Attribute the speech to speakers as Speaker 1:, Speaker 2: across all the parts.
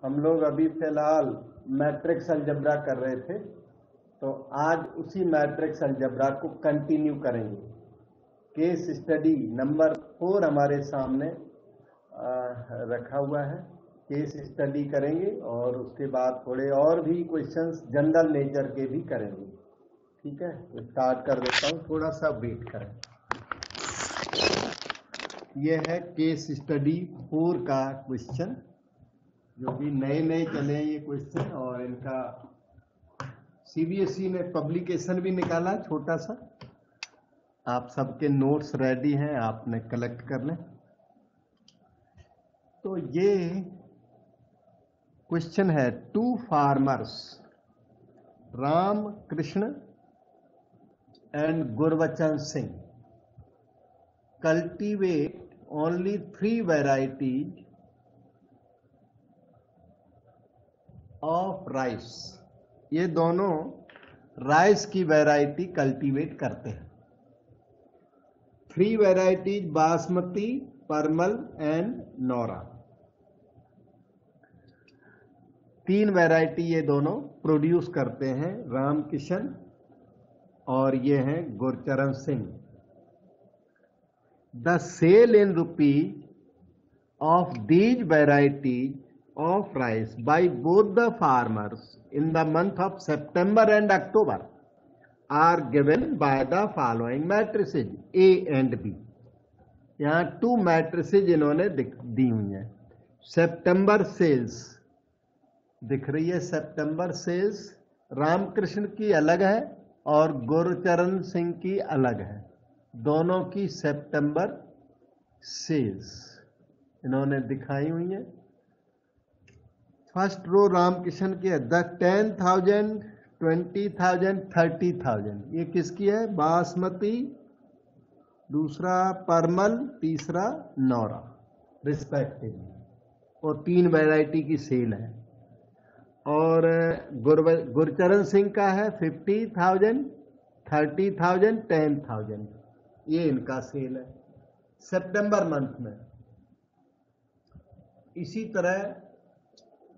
Speaker 1: हम लोग अभी फिलहाल मैट्रिक्स अलजेब्रा कर रहे थे, तो आज उसी मैट्रिक्स अलजेब्रा को कंटिन्यू करेंगे। केस स्टडी नंबर 4 हमारे सामने रखा हुआ है। केस स्टडी करेंगे और उसके बाद थोड़े और भी क्वेश्चंस जनरल नेचर के भी करेंगे। ठीक है, तो स्टार्ट कर देता हूँ, थोड़ा सा वेट करें। यह है केस स्टडी 4 का क्वेश्चन, जो भी नए नए चले हैं ये क्वेश्चन, और इनका सीबीएसई ने पब्लिकेशन भी निकाला छोटा सा। आप सबके नोट्स रेडी हैं, आपने कलेक्ट कर लें। तो ये क्वेश्चन है, 2 farmers Ram Krishna and Gurbachan Singh cultivate only 3 varieties of rice. ये दोनों राइस की वैरायटी कल्टीवेट करते हैं। 3 varieties, बासमती, परमल एंड नौरा। 3 वैरायटी ये दोनों प्रोड्यूस करते हैं, रामकिशन और ये हैं Gurcharan Singh. The sale in rupees of these varieties of rice by both the farmers in the month of September and October are given by the following matrices A and B। यहाँ 2 matrices इन्होंने दी हुई हैं। सितंबर sales दिख रही है, सितंबर sales Ramakrishna की अलग है और गुरचरण सिंह की अलग है। दोनों की सितंबर सेल्स इन्होंने दिखाई हुई है। फर्स्ट रो रामकिशन की है, द 10,000, 20,000, 30,000। ये किसकी है? बासमती, दूसरा परमल, तीसरा नौरा रिस्पेक्टिवली, और 3 वैरायटी की सेल है। और गुरचरण सिंह का है 50,000, 30,000, 10,000। ये इनका सेल है सितंबर मंथ में। इसी तरह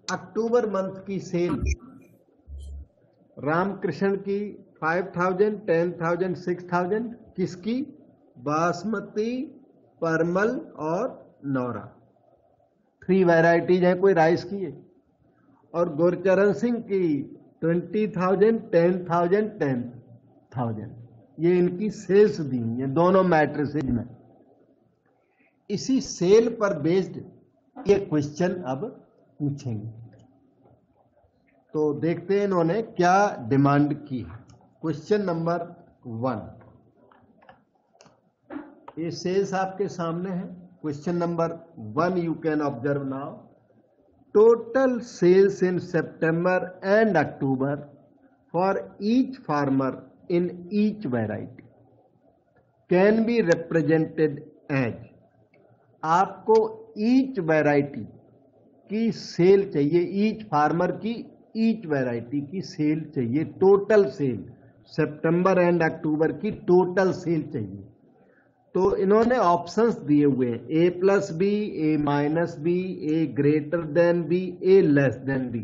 Speaker 1: अक्टूबर मंथ की सेल रामकृष्ण की 5,000, 10,000, 6,000। किसकी? बासमती, परमल और नौरा। 3 वैरायटीज हैं, कोई राइस की है। और गुरचरण सिंह की 20,000, 10,000, 10,000। ये इनकी सेल्स दी हुई है दोनों मैट्रिसेज में। इसी सेल पर बेस्ड ये क्वेश्चन अब पूछेंगे। तो देखते हैं इन्होंने क्या डिमांड की है। क्वेश्चन नंबर 1, ये सेल्स आपके सामने है। Question number 1 you can observe now. Total sales in September and October for each farmer in each variety can be represented as. आपको ईच वैरायटी की सेल चाहिए, ईच फार्मर की ईच वैरायटी की sale चाहिए, total sale, September and October की total cell चाहिए। तो इन्होंने ऑप्शंस दिए हुए हैं, A+B, A-B, A greater than B, A less than B।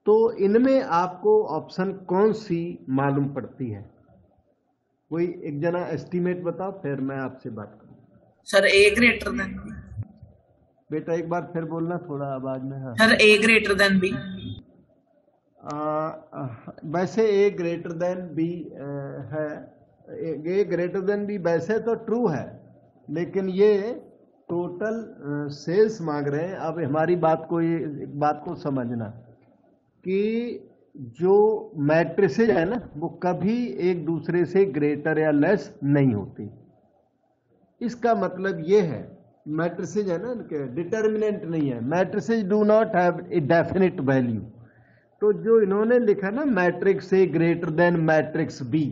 Speaker 1: तो इनमें आपको ऑप्शन कौन सी मालूम पड़ती है? कोई एक जना एस्टीमेट बताओ, फिर मैं आपसे बात करूँ।
Speaker 2: Sir A greater than B।
Speaker 1: बेटा एक बार फिर बोलना थोड़ा आवाज में। हाँ
Speaker 2: sir A greater than B।
Speaker 1: वैसे A ग्रेटर देन B है। A ग्रेटर देन B वैसे तो ट्रू है, लेकिन ये टोटल सेल्स मांग रहे हैं। अब हमारी बात को समझना कि जो मैट्रिसेज है ना, वो कभी एक दूसरे से ग्रेटर या लेस नहीं होती। इसका मतलब ये है, मैट्रिसेज है ना, इनके डिटर्मिनेंट नहीं है। Matrices do not have a definite value. तो जो इन्होंने लिखा ना, matrix A greater than matrix B,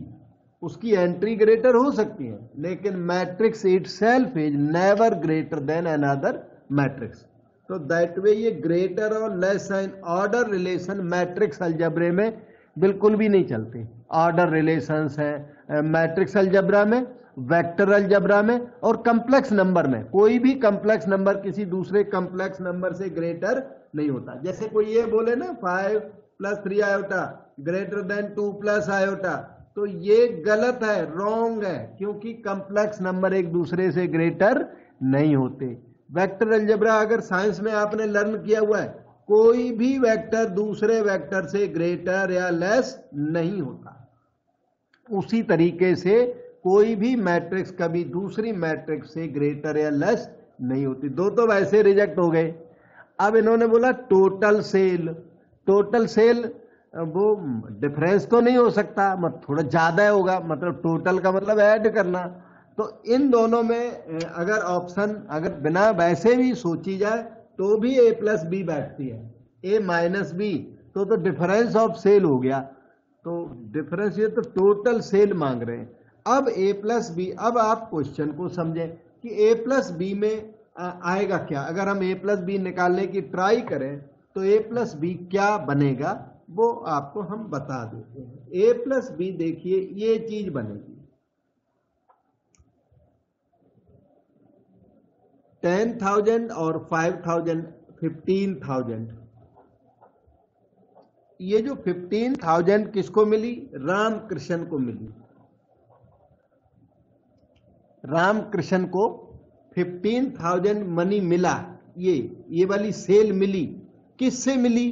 Speaker 1: उसकी एंट्री ग्रेटर हो सकती है, लेकिन matrix itself is never greater than another matrix. तो दैट वे ये ग्रेटर और less in order relation matrix algebra में बिल्कुल भी नहीं चलते। ऑर्डर रिलेशंस है मैट्रिक्स अलजेब्रा में, वेक्टर अलजेब्रा में और कम्प्लेक्स नंबर में। कोई भी कम्प्लेक्स नंबर किसी दूसरे कम्प्लेक्स नंबर से ग्रेटर नहीं होता। जैसे कोई ये बोले ना 5 + 3 आयोटा ग्रेटर देन 2 + आयोटा, तो ये गलत है, रॉन्ग है, क्योंकि कम्प्लेक्स नंबर एक दूसरे से ग्रेटर नहीं होते। वेक्टर अलजेब्रा अगर साइंस में आपने लर्न किया हुआ है, कोई भी वेक्टर दूसरे वेक्टर से ग्रेटर या लेस नहीं होता। उसी तरीके से कोई भी मैट्रिक्स कभी दूसरी मैट्रिक्स से ग्रेटर या लेस नहीं होती। दो तो वैसे रिजेक्ट हो गए। अब इन्होंने बोला टोटल सेल। टोटल सेल वो डिफरेंस तो नहीं हो सकता, मतलब थोड़ा ज्यादा होगा, मतलब टोटल का मतलब ऐड करना। तो इन दोनों में अगर ऑप्शन अगर बिना वैसे भी सोची जाए तो भी a + b बैठती है, a - b, तो डिफरेंस ऑफ सेल हो गया। तो डिफरेंस ये तो टोटल सेल मांग रहे हैं। अब a + b, अब आप क्वेश्चन को समझें कि a + b में आएगा क्या। अगर हम a + b निकालने की ट्राई करें तो a + b क्या बनेगा वो आपको हम बता देते हैं। a + b देखिए ये चीज बनेगी 10,000 और 5,000 15,000। ये जो 15,000 किसको मिली? रामकृष्ण को मिली। रामकृष्ण को 15,000 मनी मिला। ये वाली सेल मिली, किससे मिली?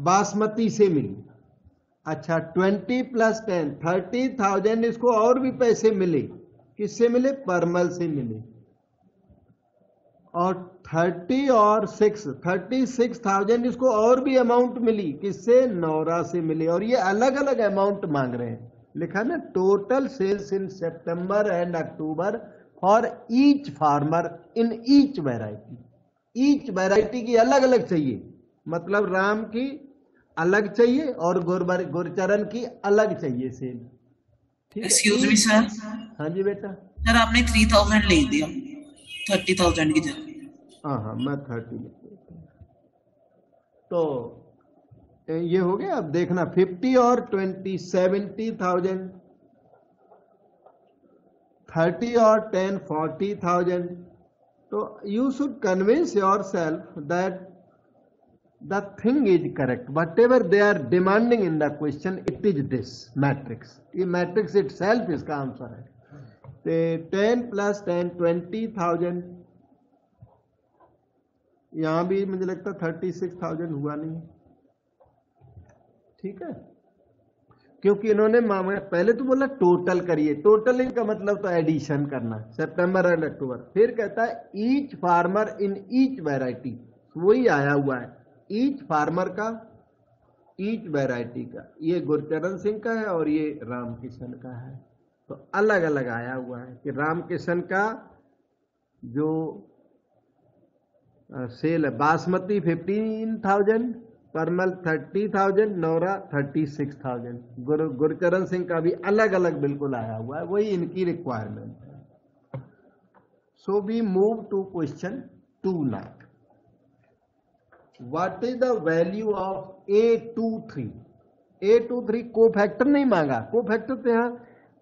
Speaker 1: बासमती से मिली। अच्छा 20 + 10 30,000 इसको और भी पैसे मिले, किससे मिले? परमल से मिले। और 30 और 6 36,000 इसको और भी अमाउंट मिली, किससे? नौरा से मिले। और ये अलग अलग अमाउंट मांग रहे हैं। लिखा ना total sales in September and October for each farmer in each variety. Each variety की अलग अलग चाहिए, मतलब राम की अलग चाहिए और गुरचरण की अलग चाहिए सेल। ठीक है।
Speaker 2: Excuse me sir.
Speaker 1: हाँ जी बेटा।
Speaker 2: सर आपने 3,000 लिख दिया 30,000 की जगह।
Speaker 1: हाँ मैं 30 लिख देता हूँ। तो ये हो गया। अब देखना 50 और 20 70,000, 30 और 10 40,000। तो you should convince your self that the thing is correct, whatever they are demanding in the question, it is this matrix। ये मैट्रिक्स itself इसका आंसर है। 10 + 10 20,000। यहां भी मुझे लगता 36,000 हुआ नहीं। ठीक है, क्योंकि इन्होंने पहले तो बोला टोटल करिए। टोटल का मतलब तो एडिशन करना, सितंबर एंड अक्टूबर। फिर कहता है each farmer in each variety, वही आया हुआ है ईच फार्मर का, ईच वैरायटी का। ये गुरचरण सिंह का है और ये रामकिशन का है। तो अलग अलग आया हुआ है कि रामकिशन का जो सेल है बासमती 15,000, परमल 30,000, नौरा 36,000। गुरचरण सिंह का भी अलग अलग बिल्कुल आया हुआ है, वही इनकी रिक्वायरमेंट है। So we move to question 2 now. What is the value of A23? A23 cofactor नहीं मांगा। कोफैक्टर तो यहाँ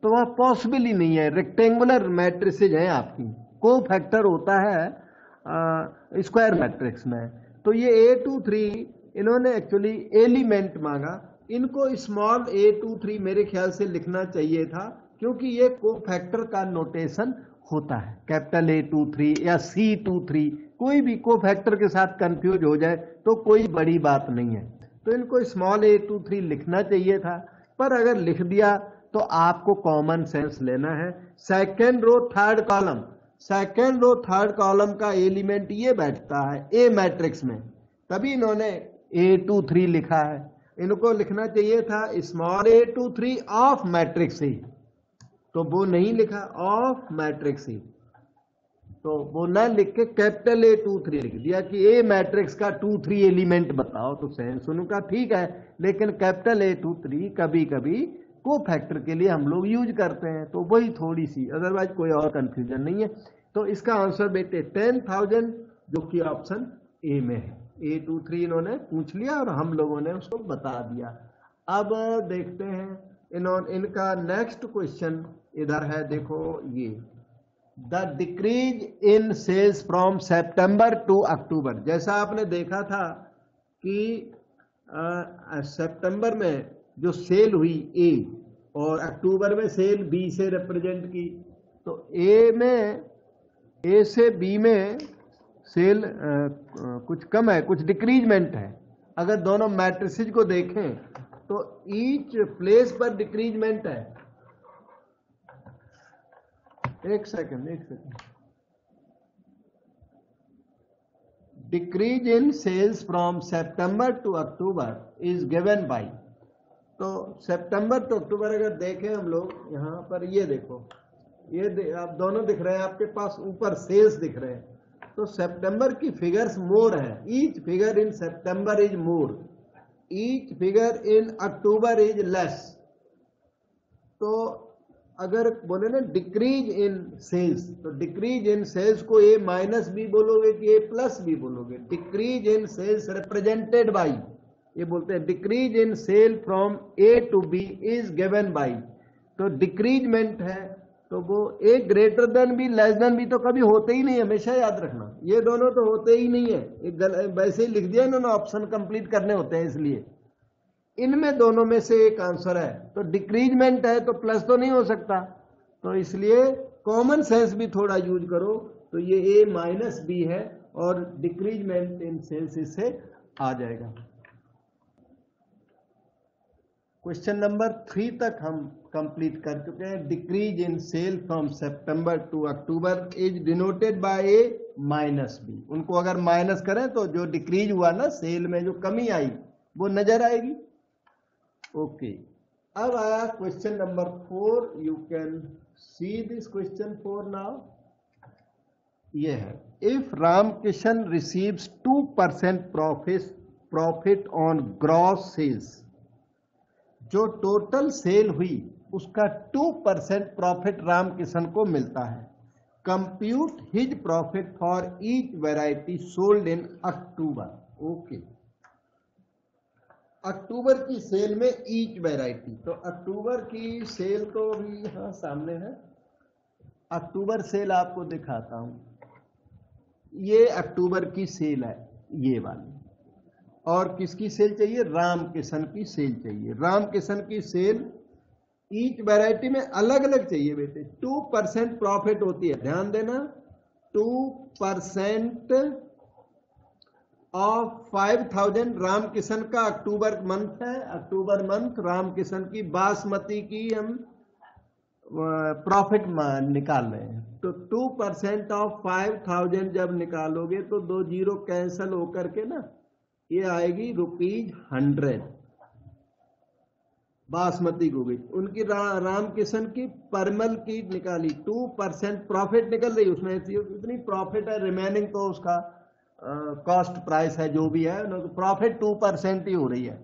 Speaker 1: तो वहां पॉसिबल ही नहीं है। रेक्टेंगुलर मैट्रिसेज हैं आपकी, कोफैक्टर होता है स्क्वायर मैट्रिक्स में। तो ये A23 इन्होंने एक्चुअली एलिमेंट मांगा। इनको स्मॉल a23 मेरे ख्याल से लिखना चाहिए था, क्योंकि ये कोफैक्टर का नोटेशन होता है। कैपिटल A23 या C23 कोई भी कोफैक्टर के साथ कंफ्यूज हो जाए तो कोई बड़ी बात नहीं है। तो इनको स्मॉल a23 लिखना चाहिए था, पर अगर लिख दिया तो आपको कॉमन सेंस लेना है। Second row third column, second row third column का एलिमेंट ये बैठता है ए मैट्रिक्स में, तभी इन्होंने A23 लिखा है। इनको लिखना चाहिए था स्मॉल a23 ऑफ मैट्रिक्स ही, तो वो नहीं लिखा, ऑफ मैट्रिक्स ही। तो वो ना लिख के कैपिटल A23 लिख दिया कि ए मैट्रिक्स का 2-3 एलिमेंट बताओ। तो सेंस उनका ठीक है, लेकिन कैपिटल A23 कभी कभी कोफैक्टर के लिए हम लोग यूज करते हैं, तो वही थोड़ी सी, अदरवाइज कोई और कंफ्यूजन नहीं है। तो इसका आंसर बेटे 10,000 जो कि ऑप्शन ए में है। A23 इन्होंने पूछ लिया और हम लोगों ने उसको बता दिया। अब देखते हैं इनका नेक्स्ट क्वेश्चन इधर है देखो ये the decrease in sales from September to October. जैसा आपने देखा था कि सितंबर में जो सेल हुई ए और अक्टूबर में सेल बी से रिप्रेजेंट की, तो ए से बी में सेल कुछ कम है, कुछ डिक्रीजमेंट है। अगर दोनों मैट्रिसेस को देखें तो ईच प्लेस पर डिक्रीजमेंट है। एक second. Decrease in sales from September to October is given by, तो सितंबर टू अक्टूबर अगर देखें हम लोग यहां पर, ये देखो ये आप दोनों दिख रहे हैं, आपके पास ऊपर सेल्स दिख रहे हैं, तो सितंबर की फिगर्स मोर है। Each figure in September is more, each figure in October is less. तो अगर बोले ना डिक्रीज इन सेल्स, तो डिक्रीज इन सेल्स को ए माइनस बी बोलोगे कि ए प्लस बी बोलोगे? Decrease in sales represented by, ये बोलते हैं decrease in sale from A to B is given by. तो डिक्रीजमेंट है तो वो A greater than B less than B तो कभी होते ही नहीं, हमेशा याद रखना, ये दोनों तो होते ही नहीं है। एक वैसे ही लिख दिया इन्होंने, ऑप्शन कंप्लीट करने होते हैं, इसलिए इनमें दोनों में से एक आंसर है। तो डिक्रीजमेंट है तो प्लस तो नहीं हो सकता, तो इसलिए कॉमन सेंस भी थोड़ा यूज करो। तो ये ए माइनस बी है और डिक्रीजमेंट इन सेल्स इससे आ जाएगा। क्वेश्चन नंबर 3 तक हम कंप्लीट कर चुके हैं। Decrease in sale from September to October is denoted by A minus B. उनको अगर माइनस करें तो जो डिक्रीज हुआ ना, सेल में जो कमी आई वो नजर आएगी। ओके, अब आया question number 4। You can see this question 4 now. ये है, if Ramkishan receives 2% profit on gross sales, जो टोटल सेल हुई उसका 2% प्रॉफिट रामकिशन को मिलता है। Compute his profit for each variety sold in October. Okay, अक्टूबर की सेल में ईच वैरायटी, तो अक्टूबर की सेल तो अभी यहां सामने है। अक्टूबर सेल आपको दिखाता हूं। ये अक्टूबर की सेल है, ये वाली। और किसकी सेल चाहिए? रामकिशन की सेल चाहिए। रामकिशन की सेल ईच वैरायटी में अलग अलग चाहिए बेटे। 2% प्रॉफिट होती है, ध्यान देना। 2% ऑफ 5000 रामकिशन का अक्टूबर मंथ है। अक्टूबर मंथ रामकिशन की बासमती की हम प्रॉफिट निकाल रहे हैं। तो 2% ऑफ 5000 जब निकालोगे तो 2 जीरो कैंसल होकर के ना ये आएगी ₹100 बासमती को भी। उनकी रामकिशन की परमल की निकाली, 2% प्रॉफिट निकल रही, उसमें इतनी प्रॉफिट है, रिमेनिंग तो उसका कॉस्ट प्राइस है जो भी है, प्रॉफिट 2% ही हो रही है।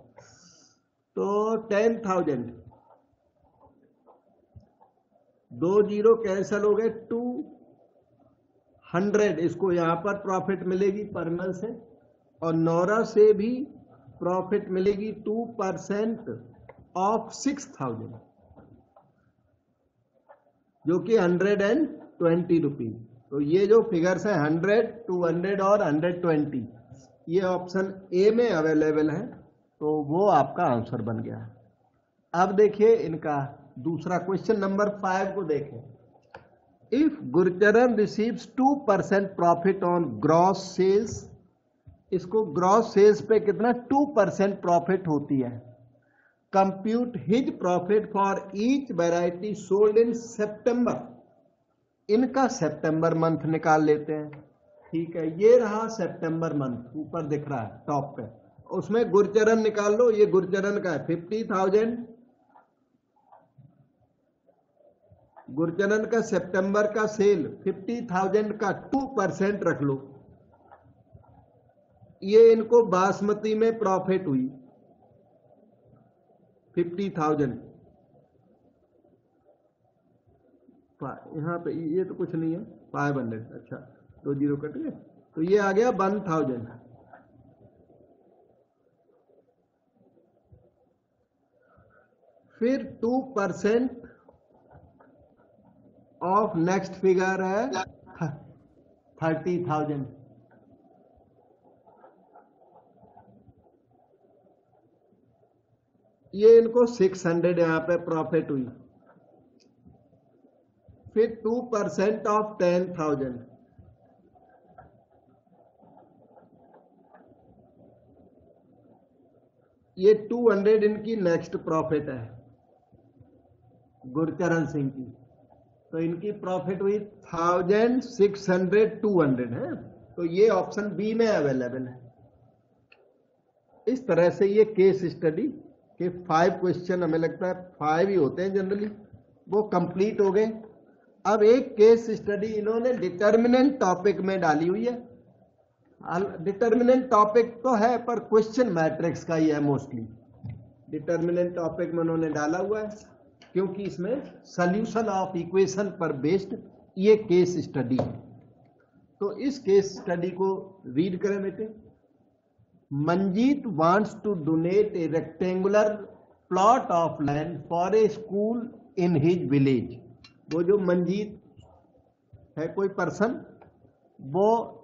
Speaker 1: तो 10,000, 2 जीरो कैंसल हो गए, 200 इसको यहां पर प्रॉफिट मिलेगी परमल से, और नौरा से भी प्रॉफिट मिलेगी 2% ऑफ 6000, जो कि 120 रुपीज। तो ये जो फिगर्स है 100, 200 और 120, ये ऑप्शन ए में अवेलेबल है, तो वो आपका आंसर बन गया। अब देखिए इनका दूसरा क्वेश्चन नंबर 5 को देखें। If Gurcharan receives 2% profit on gross sales, इसको ग्रॉस सेल्स पे कितना 2% प्रॉफिट होती है। Compute his profit for each variety sold in September, इनका सितंबर मंथ निकाल लेते हैं। ठीक है, ये रहा सितंबर मंथ, ऊपर दिख रहा है टॉप पे, उसमें गुरचरण निकाल लो। ये गुरचरण का है 50,000, गुरचरण का सितंबर का सेल 50,000 का 2% रख लो। ये इनको बासमती में प्रॉफिट हुई 50,000, यहां पे ये तो कुछ नहीं है, 500, अच्छा 2 जीरो कट गए, तो ये आ गया 1000। फिर 2% ऑफ नेक्स्ट फिगर है 30,000। ये इनको 600 यहां पे प्रॉफिट हुई। फिर 2% ऑफ 10,000, ये 200 इनकी नेक्स्ट प्रॉफिट है गुरचरण सिंह की। तो इनकी प्रॉफिट हुई 1600, 200 है। तो ये ऑप्शन बी में अवेलेबल है। इस तरह से ये केस स्टडी के 5 क्वेश्चन, हमें लगता है 5 ही होते हैं जनरली, वो कंप्लीट हो गए। अब एक केस स्टडी इन्होंने डिटर्मिनेंट टॉपिक में डाली हुई है। डिटर्मिनेंट टॉपिक तो है पर क्वेश्चन मैट्रिक्स का ही है मोस्टली। डिटर्मिनेंट टॉपिक में उन्होंने डाला हुआ है क्योंकि इसमें सॉल्यूशन ऑफ इक्वेशन पर बेस्ड ये केस स्टडी है। तो इस केस स्टडी को रीड करें बेटे। Manjeet wants to donate a rectangular plot of land for a school in his village. वो जो मंजीत है कोई पर्सन, वो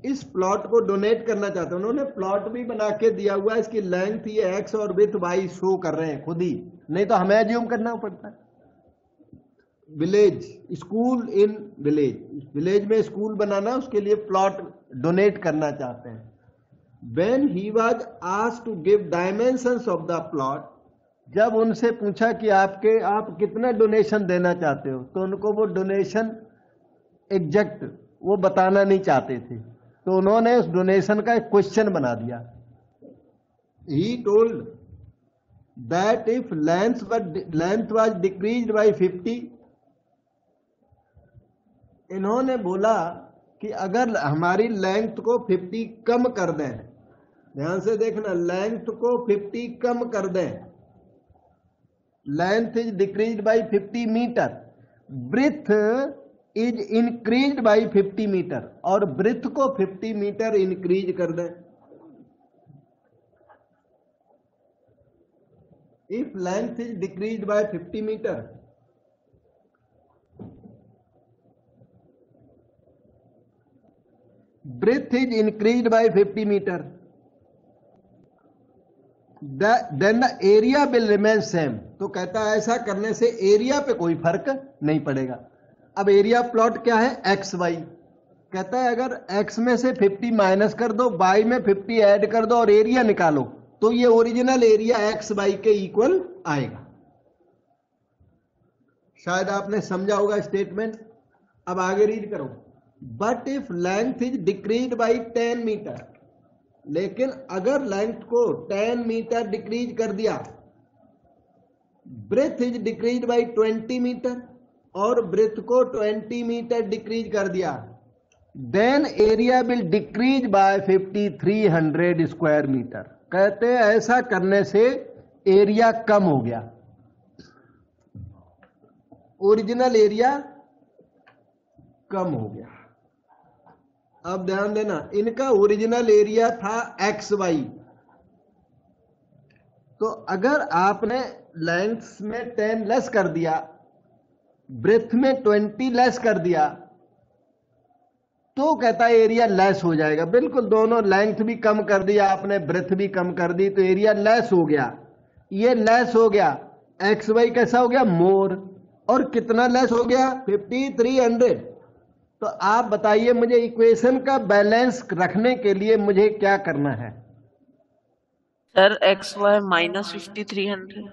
Speaker 1: इस प्लॉट को डोनेट करना चाहते हैं। उन्होंने प्लॉट भी बना के दिया हुआ है, इसकी लेंथ ये एक्स और विड्थ वाई शो कर रहे हैं खुद ही, नहीं तो हमें एज्यूम करना पड़ता है। Village, school in village, village में स्कूल बनाना, उसके लिए प्लॉट डोनेट करना चाहते हैं। When he was asked to give dimensions of the plot, जब उनसे पूछा कि आप कितना डोनेशन देना चाहते हो, तो उनको वो डोनेशन एग्जैक्ट वो बताना नहीं चाहते थे, तो उन्होंने उस डोनेशन का एक क्वेश्चन बना दिया। He told that if length was decreased by 50, इन्होंने बोला कि अगर हमारी लेंथ को 50 कम कर दें, ध्यान से देखना, लेंथ को 50 कम कर दें, length is decreased by 50 metre, breadth is increased by 50 metre, और ब्रेथ को 50 मीटर इंक्रीज कर दें। If length is decreased by 50 metre, breadth is increased by 50 meter, then the area will remain same। तो कहता है ऐसा करने से एरिया पे कोई फर्क नहीं पड़ेगा। अब एरिया प्लॉट क्या है, एक्स वाई। कहता है अगर एक्स में से 50 माइनस कर दो, वाई में 50 ऐड कर दो और एरिया निकालो, तो ये ओरिजिनल एरिया एक्स वाई के इक्वल आएगा। शायद आपने समझा होगा स्टेटमेंट। अब आगे रीड करो। But if length is decrease by 10 metre, लेकिन अगर लेंथ को 10 मीटर डिक्रीज कर दिया, breadth is decrease by 20 metre, और ब्रेथ को 20 मीटर डिक्रीज कर दिया, then area will decrease by 5300 square metre. कहते हैं ऐसा करने से एरिया कम हो गया, ओरिजिनल एरिया कम हो गया। अब ध्यान देना, इनका ओरिजिनल एरिया था एक्स वाई, तो अगर आपने लेंथ में 10 लेस कर दिया, ब्रेथ में 20 लेस कर दिया, तो कहता है एरिया लेस हो जाएगा। बिल्कुल, दोनों लेंथ भी कम कर दिया आपने, ब्रेथ भी कम कर दी, तो एरिया लेस हो गया। ये लेस हो गया, एक्स वाई कैसा हो गया, मोर। और कितना लेस हो गया, 5300। तो आप बताइए मुझे, इक्वेशन का बैलेंस रखने के लिए मुझे क्या करना है?
Speaker 2: Sir X Y minus 5300।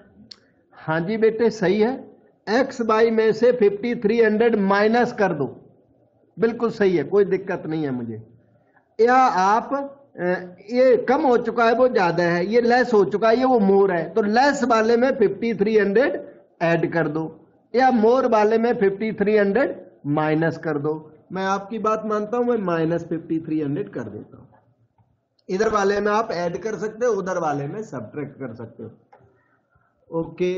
Speaker 1: हाँ जी बेटे, सही है। एक्स वाई में से 5300 माइनस कर दो, बिल्कुल सही है, कोई दिक्कत नहीं है मुझे। या आप ये कम हो चुका है वो ज्यादा है, ये लेस हो चुका है ये वो मोर है, तो लेस वाले में 5300 ऐड कर दो, या मोर वाले में 5300 माइनस कर दो। मैं आपकी बात मानता हूं, मैं माइनस 5300 कर देता हूं। इधर वाले में आप ऐड कर सकते हो, उधर वाले में सब्ट्रैक्ट कर सकते हो। ओके,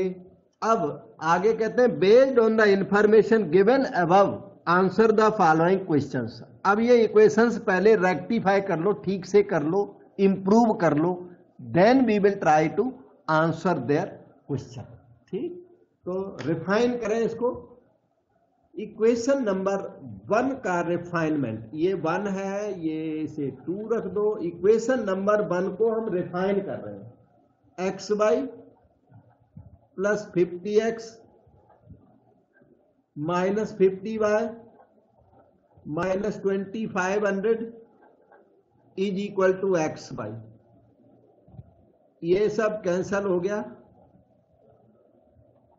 Speaker 1: अब आगे कहते हैं based on the information given above answer the following questions. अब ये इक्वेशंस पहले रेक्टिफाई कर लो, ठीक से कर लो, इंप्रूव कर लो, then we will try to answer their question. ठीक, तो रिफाइन करें इसको। इक्वेशन नंबर 1 का रिफाइनमेंट, ये 1 है, ये इसे 2 रख दो। इक्वेशन नंबर 1 को हम रिफाइन कर रहे हैं। X Y plus 50x minus 50y minus 2500 is equal to X Y. ये सब कैंसल हो गया।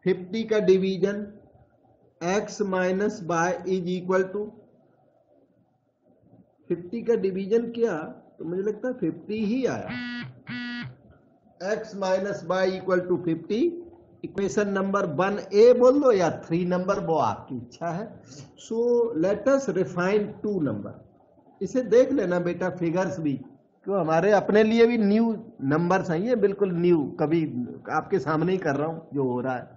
Speaker 1: 50 का division x minus Y is equal to 50 का डिवीजन किया तो मुझे लगता है 50 ही आया। x minus Y equal to 50। Equation number 1a बोल दो या 3 नंबर, वो आपकी इच्छा है। So let us refine 2 number. इसे देख लेना बेटा, फिगर्स भी, क्यों हमारे अपने लिए भी न्यू नंबर्स हैं, ये बिल्कुल न्यू, कभी आपके सामने ही कर रहा हूं जो हो रहा है,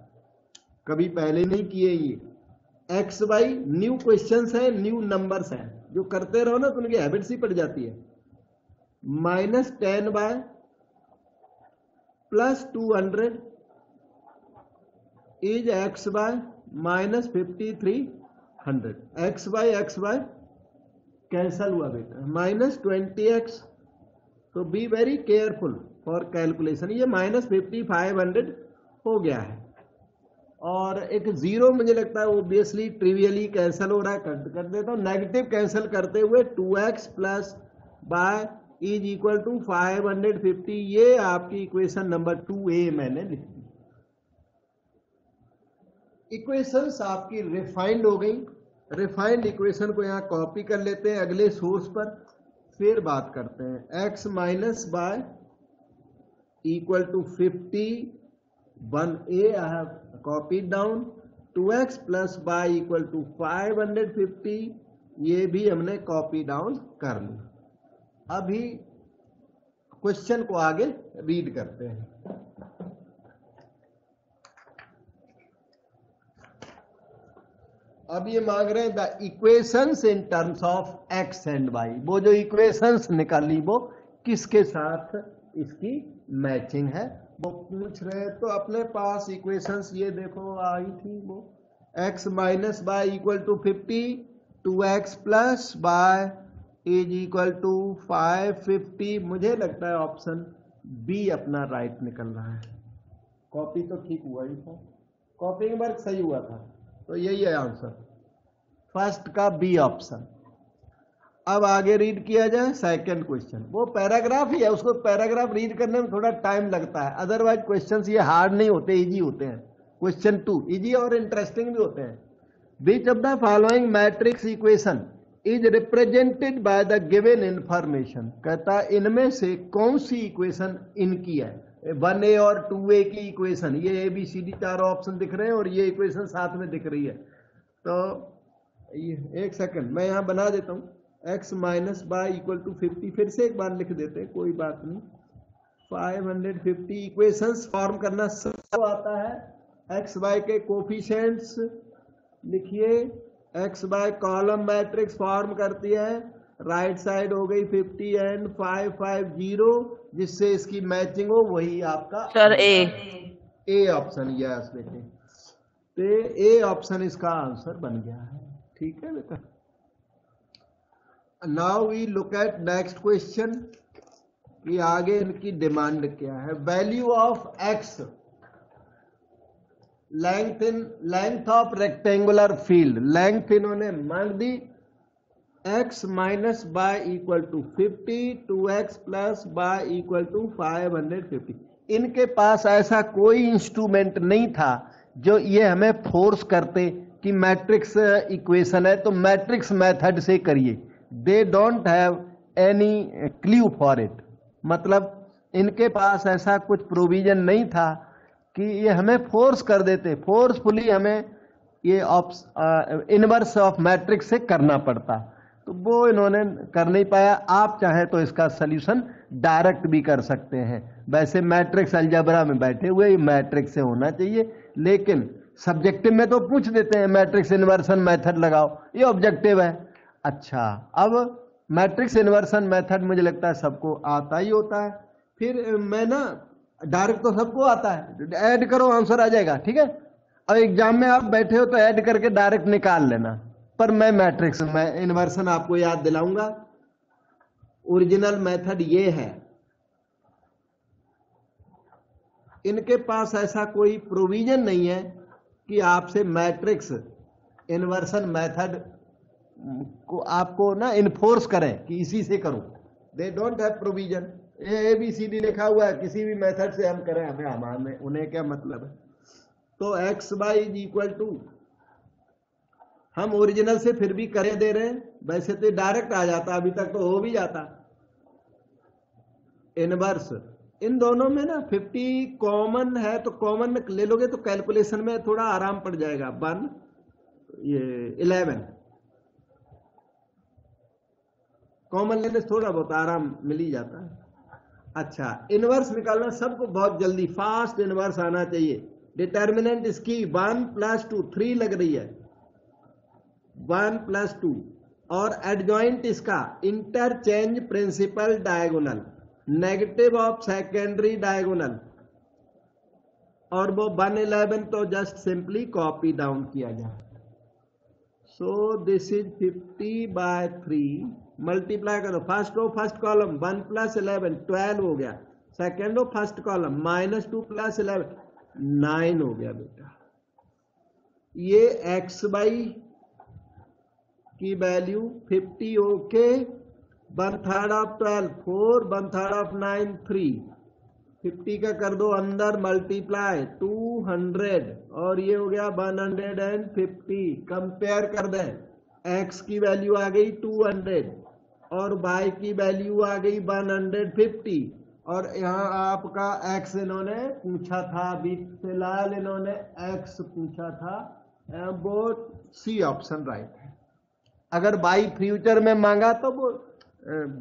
Speaker 1: कभी पहले नहीं किए। ये एक्स वाई न्यू क्वेश्चंस हैं, न्यू नंबर्स हैं, जो करते रहो ना तो उनकी हैबिट्स ही पड़ जाती है। Minus 10y plus 200 is X Y minus 5300। X Y cancel हुआ बेटा, माइनस 20x। तो be very careful for calculation. ये माइनस 5500 हो गया है, और एक जीरो मुझे लगता है ओब्वियसली ट्रिवियली कैंसल हो रहा है, कर देता हूँ। नेगेटिव कैंसल करते हुए 2x plus Y is equal to 550। ये आपकी इक्वेशन नंबर 2a मैंने लिख दी। इक्वेशंस आपकी रिफाइंड हो गई। रिफाइंड इक्वेशन को यहाँ कॉपी कर लेते हैं अगले सोर्स पर, फिर बात करते हैं। x minus Y equal to 50 1a I have copied down. 2x plus Y equal to 550, ये भी हमने कॉपी डाउन कर ली। अभी क्वेश्चन को आगे रीड करते हैं। अब ये मांग रहे हैं the equations in terms of X and Y. वो जो इक्वेशंस निकाली वो किसके साथ इसकी मैचिंग है वो पूछ रहे हैं। तो अपने पास इक्वेशंस ये देखो आई थी, वो x minus Y equal to 50, 2x plus Y is equal to 550। मुझे लगता है ऑप्शन बी अपना राइट निकल रहा है। कॉपी तो ठीक हुआ ही था, कॉपिंग वर्क सही हुआ था, तो यही है आंसर, फर्स्ट का बी ऑप्शन। अब आगे रीड किया जाए सेकंड क्वेश्चन। वो पैराग्राफ ही है, उसको पैराग्राफ रीड करने में थोड़ा टाइम लगता है, अदरवाइज क्वेश्चंस ये हार्ड नहीं होते, इजी होते हैं। क्वेश्चन 2 इजी और इंटरेस्टिंग भी होते हैं। Which of the following matrix equation is represented by the given information. कहता है इनमें से कौन सी इक्वेशन इनकी है। 1a और 2a की इक्वेशन, ये ए बी सी डी चारों ऑप्शन दिख रहे हैं और ये इक्वेशन साथ में दिख रही है। तो एक सेकंड मैं यहां बना देता हूं, x minus Y equal to 50, फिर से एक बार लिख देते हैं, कोई बात नहीं। 550 इक्वेशंस फॉर्म करना सब आता है। x y के कोफिशिएंट्स लिखिए, x y column matrix form करती है, राइट साइड हो गई 50 एंड 550, जिससे इसकी मैचिंग हो, वही आपका
Speaker 2: सर ए
Speaker 1: ऑप्शन। यस बेटे, तो ए ऑप्शन इसका आंसर बन गया है। ठीक है बेटा। Now we look at next question कि आगे इनकी डिमांड क्या है। Value of X, length of rectangular field, length इन्होंने मांग दी x minus Y equal to 50, 2x plus Y equal to 550। इनके पास ऐसा कोई इंस्ट्रूमेंट नहीं था जो ये हमें फोर्स करते कि मैट्रिक्स इक्वेशन है तो मैट्रिक्स मेथड से करिए। They don't have any clue for it, मतलब इनके पास ऐसा कुछ प्रोविजन नहीं था कि ये हमें फोर्स कर देते, फोर्सफुली हमें ये इनवर्स ऑफ मैट्रिक्स से करना पड़ता, तो वो इन्होंने कर नहीं पाया। आप चाहें तो इसका सल्यूशन डायरेक्ट भी कर सकते हैं। वैसे मैट्रिक्स अलजेब्रा में बैठे हुए मैट्रिक्स से होना चाहिए, लेकिन सब्जेक्टिव में तो पूछ देते हैं मैट्रिक्स इन्वर्सन मेथड लगाओ, ये ऑब्जेक्टिव है। अच्छा, अब मैट्रिक्स इन्वर्सन मेथड मुझे लगता है सबको आता ही होता है। फिर मैं ना डायरेक्ट तो सबको आता है, ऐड करो आंसर आ जाएगा। ठीक है, और एग्जाम में आप बैठे हो तो ऐड करके डायरेक्ट निकाल लेना, पर मैं मैट्रिक्स में इन्वर्सन आपको याद दिलाऊंगा। ओरिजिनल मेथड ये है, इनके पास ऐसा कोई प्रोविजन नहीं है कि आपसे मैट्रिक्स इन्वर्सन मेथड को आपको ना इन्फोर्स करें कि इसी से करो। They don't have provision. ABCD लिखा हुआ है, किसी भी मेथड से हम करें हमें हमारे उन्हें क्या मतलब है। तो X Y is equal to, हम ओरिजिनल से फिर भी करे दे रहे हैं, वैसे तो डायरेक्ट आ जाता, अभी तक तो हो भी जाता। इनवर्स इन दोनों में ना 50 कॉमन है, तो कॉमन ले लोगे तो कैलकुलेशन में थोड़ा आराम पड़ जाएगा। 1 ये 11 कॉमन लेने से थोड़ा बहुत आराम मिल ही जाता है। अच्छा, इनवर्स निकालना सबको बहुत जल्दी फास्ट इनवर्स आना चाहिए। डिटर्मिनेंट इसकी 1 + 2 3 लग रही है, 1 + 2, और एडजॉइंट इसका interchange principal diagonal, negative of secondary diagonal, और वो 111 तो जस्ट सिंपली कॉपी डाउन किया जाए। सो दिस इज 50/3, मल्टीप्लाई करो फर्स्ट कॉलम 1 + 11 12 हो गया, सेकेंड ऑफ फर्स्ट कॉलम -2 + 11 9 हो गया बेटा। ये एक्स वाई की वैल्यू 50 ओके, 1/3 ऑफ 12 4, 1/3 ऑफ 9 3, 50 का कर दो अंदर मल्टीप्लाई 200, और ये हो गया 150। कंपेयर कर दें, x की वैल्यू आ गई 200 और y की वैल्यू आ गई 150, और यहाँ आपका x इन्होंने पूछा था, अभी फिलहाल इन्होंने x पूछा था, वो सी ऑप्शन राइट है। अगर y फ्यूचर में मांगा तो वो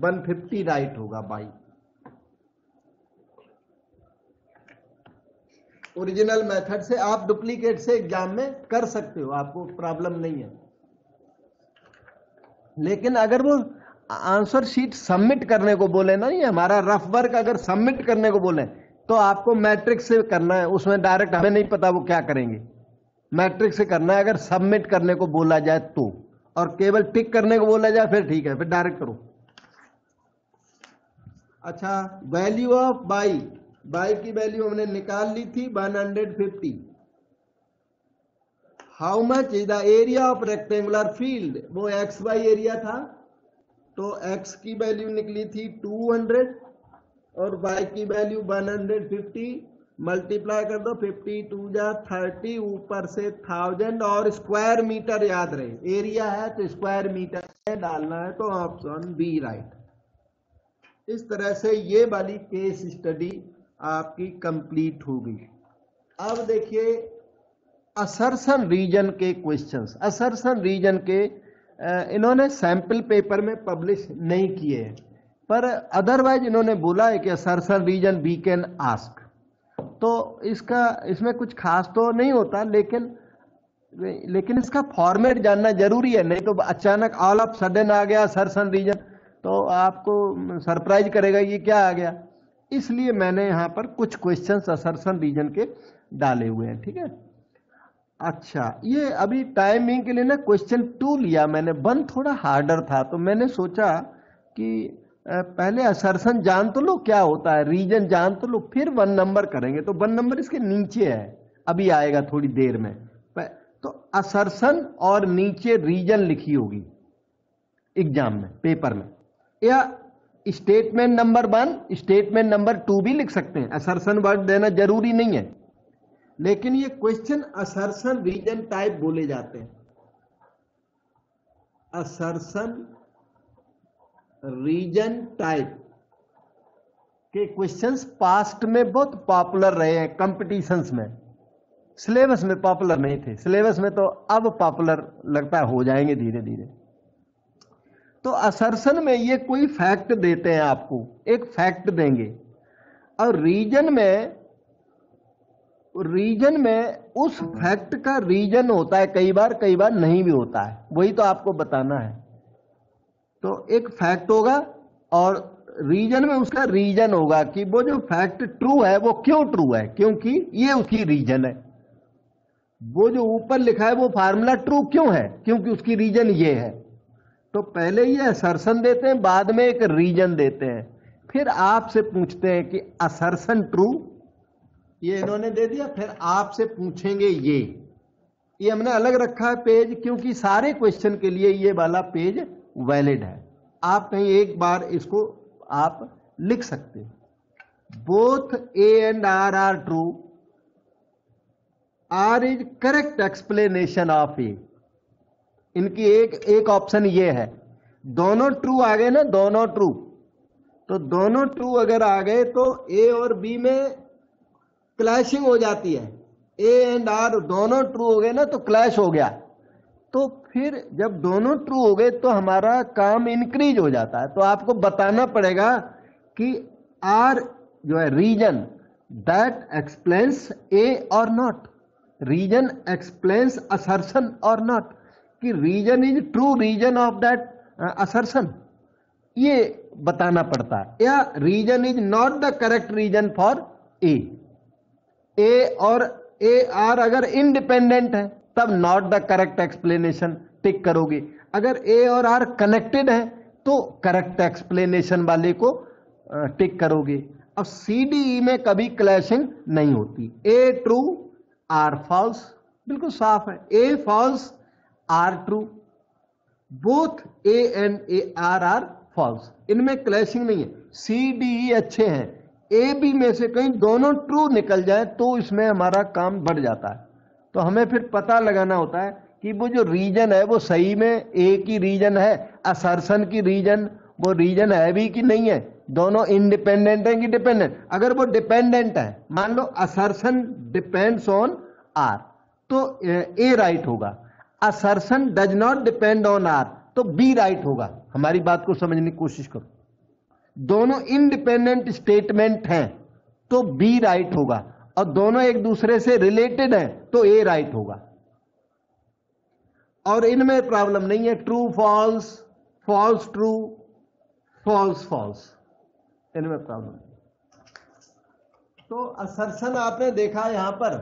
Speaker 1: 150 राइट होगा y। ओरिजिनल मेथड से आप डुप्लीकेट से एग्जाम में कर सकते हो, आपको प्रॉब्लम नहीं है। लेकिन अगर वो आंसर शीट सबमिट करने को बोले ना, ये हमारा रफ वर्क अगर सबमिट करने को बोले तो आपको मैट्रिक्स से करना है, उसमें डायरेक्ट हमें नहीं पता वो क्या करेंगे, मैट्रिक्स से करना है। अगर सबमिट करने को बोला जाए तो, और केवल टिक करने को बोला जाए फिर ठीक है, फिर डायरेक्ट करो। अच्छा, वैल्यू ऑफ बाई की वैल्यू हमने निकाल ली थी 150। How much is the area of rectangular field, वो एक्स वाई एरिया था, तो x की वैल्यू निकली थी 200 और y की वैल्यू 150। मल्टीप्लाई कर दो, 50 2 जा 30, ऊपर से 1000, और स्क्वायर मीटर याद रहे, एरिया है तो स्क्वायर मीटर में डालना है, तो ऑप्शन बी राइट। इस तरह से ये वाली केस स्टडी आपकी कंप्लीट हो गई। अब देखिए असर्शन रीजन के क्वेश्चंस। असर्शन रीजन के इन्होंने सैंपल पेपर में पब्लिश नहीं किए हैं, पर अदरवाइज इन्होंने बोला है कि assertion reason we can ask. तो इसमें कुछ खास तो नहीं होता, लेकिन इसका फॉर्मेट जानना जरूरी है, नहीं तो अचानक ऑल ऑफ सडन आ गया असर्शन रीजन तो आपको सरप्राइज करेगा ये क्या आ गया। इसलिए मैंने यहाँ पर कुछ क्वेश्चंस असर्शन रीजन के डाले हुए हैं, ठीक है। अच्छा, ये अभी टाइमिंग के लिए ना क्वेश्चन 2 लिया मैंने, 1 थोड़ा हार्डर था, तो मैंने सोचा कि पहले असर्शन जान तो लो क्या होता है, रीजन जान तो लो, फिर 1 नंबर करेंगे। तो 1 नंबर इसके नीचे है, अभी आएगा थोड़ी देर में। तो असर्शन और नीचे रीजन लिखी होगी एग्जाम में, पेपर में, या स्टेटमेंट नंबर 1 स्टेटमेंट नंबर 2 भी लिख सकते हैं, असर्शन वर्ड देना जरूरी नहीं है। लेकिन ये क्वेश्चन असर्शन रीजन टाइप बोले जाते हैं। असर्शन रीजन टाइप के क्वेश्चंस पास्ट में बहुत पॉपुलर रहे हैं कंपटीशंस में, सिलेबस में पॉपुलर नहीं थे, सिलेबस में तो अब पॉपुलर लगता है हो जाएंगे धीरे धीरे। तो असर्शन में ये कोई फैक्ट देते हैं, आपको एक फैक्ट देंगे, और रीजन में उस फैक्ट का रीजन होता है, कई बार नहीं भी होता है, वही तो आपको बताना है। तो एक फैक्ट होगा और रीजन में उसका रीजन होगा कि वो जो फैक्ट ट्रू है वो क्यों ट्रू है, क्योंकि ये उसकी रीजन है। वो जो ऊपर लिखा है वो फार्मूला ट्रू क्यों है? क्योंकि उसकी रीजन ये है। तो पहले ये असर्शन देते हैं, बाद में एक रीजन देते हैं, फिर आपसे पूछते हैं कि असर्शन ट्रू, ये इन्होंने दे दिया, फिर आपसे पूछेंगे ये हमने अलग रखा है पेज, क्योंकि सारे क्वेश्चन के लिए ये वाला पेज वैलिड है। आप कहीं एक बार इसको आप लिख सकते हैं। Both A and R are true, R is correct explanation of A. इनकी एक ऑप्शन ये है, दोनों ट्रू आ गए ना, दोनों ट्रू, तो दोनों ट्रू अगर आ गए तो ए और बी में क्लैशिंग हो जाती है। ए एंड आर दोनों ट्रू हो गए ना तो क्लैश हो गया, तो फिर जब दोनों ट्रू हो गए तो हमारा काम इंक्रीज हो जाता है। तो आपको बताना पड़ेगा कि आर जो है रीजन दैट एक्सप्लेन्स ए और नॉट, रीजन एक्सप्लेन्स असर्शन और नॉट, कि reason is true reason of that assertion, ये बताना पड़ता है। या reason is not the correct reason for A और ए आर अगर इंडिपेंडेंट है तब not the correct explanation tick करोगे। अगर ए और आर कनेक्टेड है तो करेक्ट एक्सप्लेनेशन वाले को टिक करोगे। अब सी डी ई में कभी क्लैशिंग नहीं होती। ए ट्रू आर फॉल्स, बिल्कुल साफ है। A false R true, both A and A R are false, इनमें क्लैशिंग नहीं है। सी डी ई अच्छे हैं, ए बी में से कहीं दोनों ट्रू निकल जाए तो इसमें हमारा काम बढ़ जाता है। तो हमें फिर पता लगाना होता है कि वो जो रीजन है वो सही में ए की रीजन है, असर्शन की रीजन वो रीजन है भी कि नहीं है, दोनों इंडिपेंडेंट है कि डिपेंडेंट। अगर वो डिपेंडेंट है, मान लो असर्शन डिपेंड्स ऑन आर, तो ए राइट होगा। Assertion does not depend on R, तो बी राइट होगा। हमारी बात को समझने की कोशिश करो। दोनों इंडिपेंडेंट स्टेटमेंट हैं तो बी राइट होगा, और दोनों एक दूसरे से रिलेटेड हैं तो ए राइट होगा। और इनमें प्रॉब्लम नहीं है, true false, false true, false false, इनमें प्रॉब्लम नहीं। तो असर्शन आपने देखा यहां पर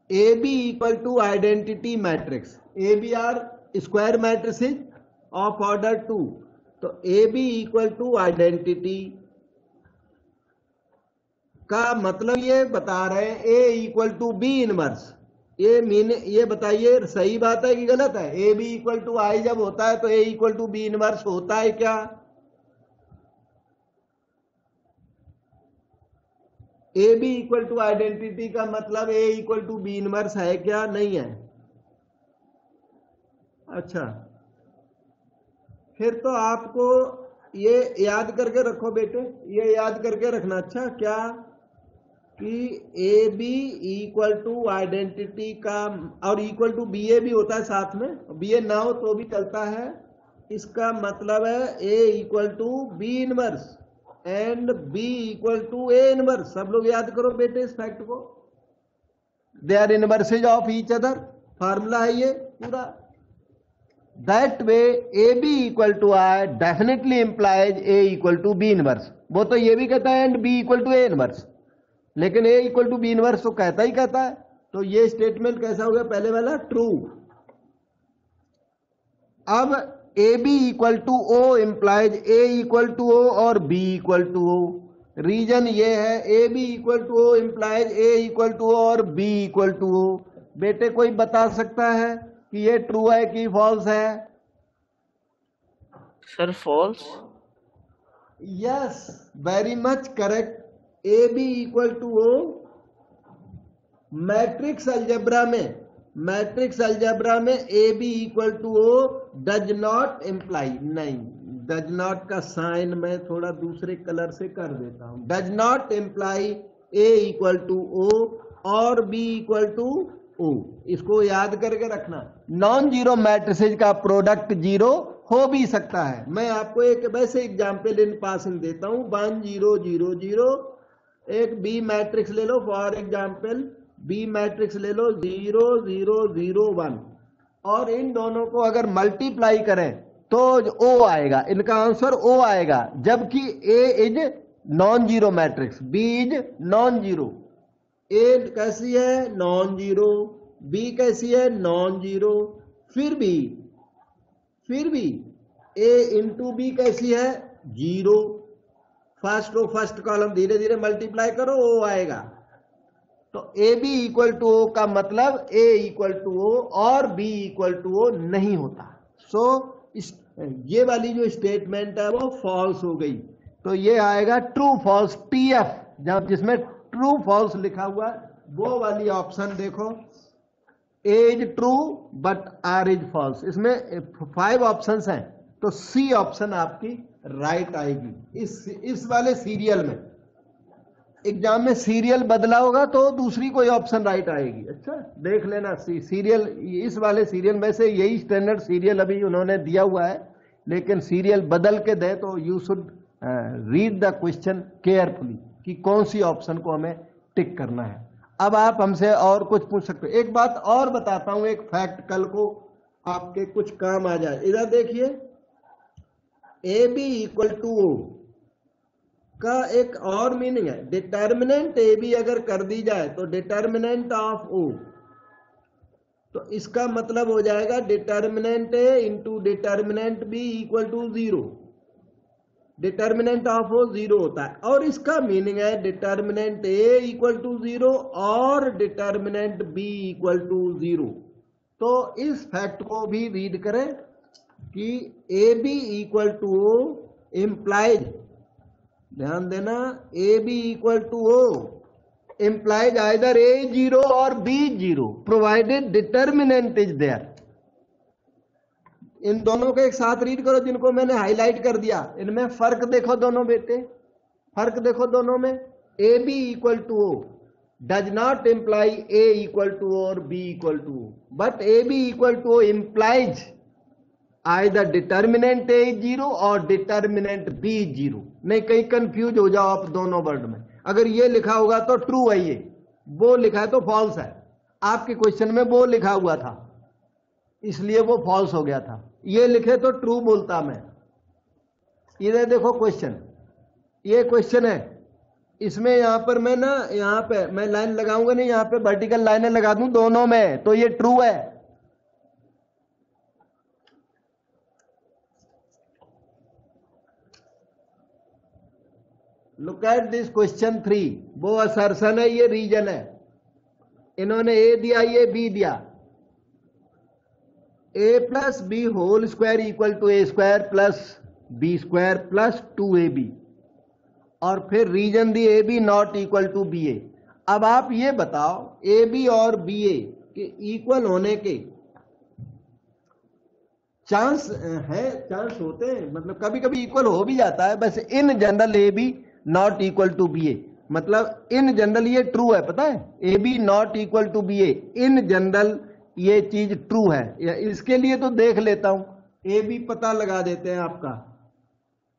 Speaker 1: A B equal to identity matrix, A B are square matrices of order 2, तो A B equal to identity का मतलब ये बता रहे हैं A equal to B inverse. ये बताइए सही बात है कि गलत है? A B equal to I जब होता है तो A equal to B inverse होता है क्या? A B equal to identity का मतलब A equal to B inverse है क्या? नहीं है। अच्छा, फिर तो आपको ये याद करके रखो बेटे, ये याद करके रखना। अच्छा, क्या कि A B equal to identity का, और इक्वल टू बी ए भी होता है साथ में, बी ए ना हो तो भी चलता है। इसका मतलब है A equal to B inverse and B equal to A inverse. सब लोग याद करो बेटे इस फैक्ट को, they are inverses of each other, formula है ये पूरा। That way A B equal to I definitely implies A equal to B inverse. वो तो ये भी कहता है and B equal to A inverse, लेकिन A equal to B inverse तो कहता ही कहता है। तो ये स्टेटमेंट कैसा हो गया? पहले वाला ट्रू। अब A B equal to O implies A equal to O और B equal to O. Reason ये है A B equal to O implies A equal to O और बी इक्वल टू ओ। बेटे कोई बता सकता है कि ये ट्रू है कि फॉल्स है?
Speaker 3: Sir false.
Speaker 1: Yes, very much correct. A B equal to O matrix algebra में A B equal to O does not imply, नहीं, डज नॉट का साइन मैं थोड़ा दूसरे कलर से कर देता हूं। Does not imply A equal to O और बी इक्वल टू ओ, इसको याद करके रखना। नॉन जीरो मैट्रिसेज का प्रोडक्ट जीरो हो भी सकता है। मैं आपको एक वैसे एग्जाम्पल इन पासिंग देता हूं, 1 0 0 0। एक बी मैट्रिक्स ले लो, फॉर एग्जाम्पल बी मैट्रिक्स ले लो 0 0 0 1, और इन दोनों को अगर मल्टीप्लाई करें तो ओ आएगा, इनका आंसर ओ आएगा, जबकि A is non zero matrix, B is non zero. A कैसी है? Non zero. बी कैसी है, नॉन जीरो, फिर भी ए इंटू बी कैसी है, zero. First row first column धीरे धीरे मल्टीप्लाई करो, ओ आएगा। तो A B equal to O का मतलब ए इक्वल टू ओ और बी इक्वल टू ओ नहीं होता। सो ये वाली जो स्टेटमेंट है वो फॉल्स हो गई। तो ये आएगा ट्रू फॉल्स, टीएफ, जब जिसमें ट्रू फॉल्स लिखा हुआ है वो वाली ऑप्शन देखो, A is true but R is false. इसमें 5 ऑप्शंस हैं, तो सी ऑप्शन आपकी राइट आएगी। इस वाले सीरियल में, एग्जाम में सीरियल बदला होगा तो दूसरी कोई ऑप्शन राइट आएगी। अच्छा देख लेना सीरियल, इस वाले सीरियल में से यही स्टैंडर्ड सीरियल अभी उन्होंने दिया हुआ है, लेकिन सीरियल बदल के दे तो you should read the question carefully कि कौन सी ऑप्शन को हमें टिक करना है। अब आप हमसे और कुछ पूछ सकते हो। एक बात और बताता हूं, एक फैक्ट कल को आपके कुछ काम आ जाए। इधर देखिए, A B equal to O का एक और मीनिंग है, डिटर्मिनेंट ए बी अगर कर दी जाए तो डिटर्मिनेंट ऑफ ओ, तो इसका मतलब हो जाएगा determinant A into determinant B equal to zero. Determinant of O zero होता है, और इसका मीनिंग है determinant A equal to zero और determinant B equal to zero. तो इस फैक्ट को भी रीड करें कि A B equal to O implies, ध्यान देना, A B equal to O implies either A zero और B zero provided determinant is there. इन दोनों को एक साथ रीड करो जिनको मैंने हाईलाइट कर दिया, इनमें फर्क देखो दोनों बेटे, फर्क देखो दोनों में। A B equal to O does not imply A equal to और B equal to, but A B equal to O implies either determinant A zero और डिटर्मिनेंट बी जीरो। नहीं कहीं कंफ्यूज हो जाओ आप दोनों वर्ड में। अगर ये लिखा होगा तो ट्रू है, ये वो लिखा है तो फॉल्स है। आपके क्वेश्चन में वो लिखा हुआ था इसलिए वो फॉल्स हो गया था, ये लिखे तो ट्रू बोलता मैं। इधर देखो क्वेश्चन, ये क्वेश्चन है, इसमें यहां पर मैं ना, यहां पे मैं लाइन लगाऊंगा नहीं, यहां पे वर्टिकल लाइनें लगा दूं दोनों में, तो ये ट्रू है। लुक एट दिस क्वेश्चन 3, वो असर्शन है, ये रीजन है। इन्होंने ए दिया, ये बी दिया, A plus B whole square equal to A square plus B square plus 2ab, और फिर रीजन दी A B not equal to B A. अब आप ये बताओ ए बी और बी ए के इक्वल होने के चांस है, चांस होते हैं, मतलब कभी कभी इक्वल हो भी जाता है। बस in general A B not equal to B A, मतलब इन जनरल ये ट्रू है, पता है, A B not equal to B A, in general ये चीज ट्रू है। इसके लिए तो देख लेता हूं, ए बी पता लगा देते हैं, आपका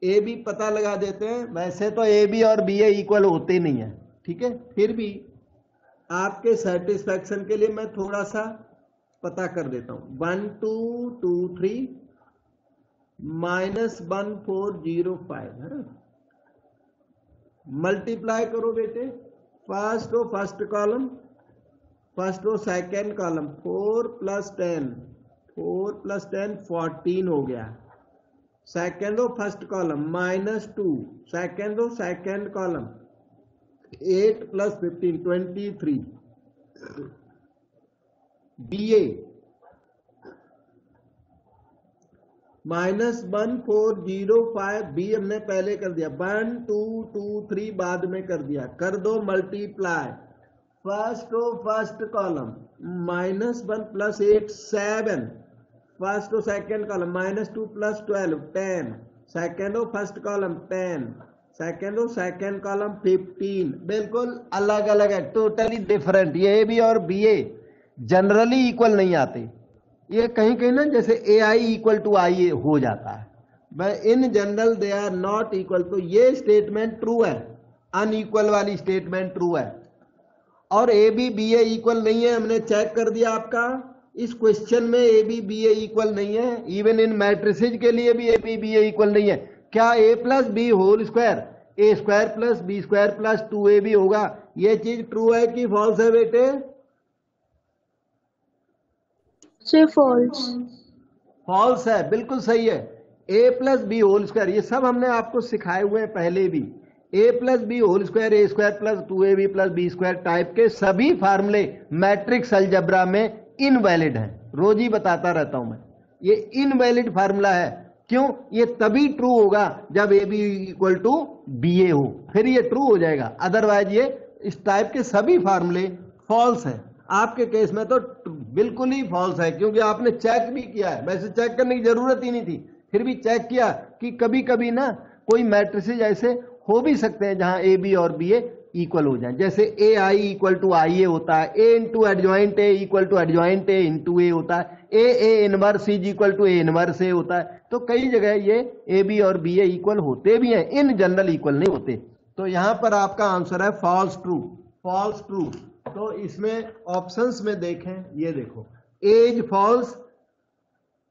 Speaker 1: ए बी पता लगा देते हैं। वैसे तो ए बी और बी ए इक्वल होते नहीं है, ठीक है, फिर भी आपके सेटिस्फैक्शन के लिए मैं थोड़ा सा पता कर देता हूं। 1 2 2 3 -1405 है ना, मल्टीप्लाई करो बेटे, first row first column, first row second column, 4 + 10, 4 + 10 14 हो गया। Second row first column -2, second row second column 8 + 15 23। B A -1405, B हमने पहले कर दिया, 1 2 2 3 बाद में कर दिया, कर दो multiply. First row first column -1 + 8 7, first row second column -2 + 12 10, second row first column 10, second row second column 15। बिल्कुल अलग अलग है, टोटली डिफरेंट। ये ए बी और बी ए जनरली इक्वल नहीं आते, ये कहीं कहीं ना जैसे ए आई इक्वल टू आई हो जाता है, मैं in general they are not equal. तो ये स्टेटमेंट ट्रू है, अनइक्वल वाली स्टेटमेंट ट्रू है। और A B B A equal नहीं है, हमने चेक कर दिया आपका, इस क्वेश्चन में A B B A equal नहीं है। इवन इन मैट्रिसेज के लिए भी A B B A equal नहीं है। क्या A plus B whole square A square plus B square plus 2ab होगा? ये चीज ट्रू है कि फॉल्स है बेटे?
Speaker 3: Say false.
Speaker 1: फॉल्स है, बिल्कुल सही है। A plus B whole square, ये सब हमने आपको सिखाए हुए हैं पहले भी। A plus B whole square, A square plus 2ab plus B square type के सभी फार्मूले मैट्रिक्स अलजेब्रा में इनवैलिड हैं। रोज ही बताता रहता हूं मैं, ये इनवैलिड फार्मूला है। क्यों? ये तभी ट्रू होगा जब A B equal to B A हो, फिर ये ट्रू हो जाएगा। अदरवाइज ये इस टाइप के सभी फार्मूले फॉल्स हैं। आपके केस में तो बिल्कुल ही फॉल्स है, क्योंकि आपने चेक भी किया है। वैसे चेक करने की जरूरत ही नहीं थी, फिर भी चेक किया कि कभी कभी ना कोई मैट्रिसेज ऐसे हो भी सकते हैं जहां ए बी और बी ए इक्वल हो जाए। जैसे ए I equal to I A होता है, A into adjoint A equal to adjoint A into A होता है, A inverse is equal to A inverse A होता है। तो कई जगह ये ए बी और बी ए इक्वल होते भी हैं, इन जनरल इक्वल नहीं होते। तो यहां पर आपका आंसर है फॉल्स ट्रू, फॉल्स ट्रू। तो इसमें ऑप्शंस में देखें, ये देखो, A is false,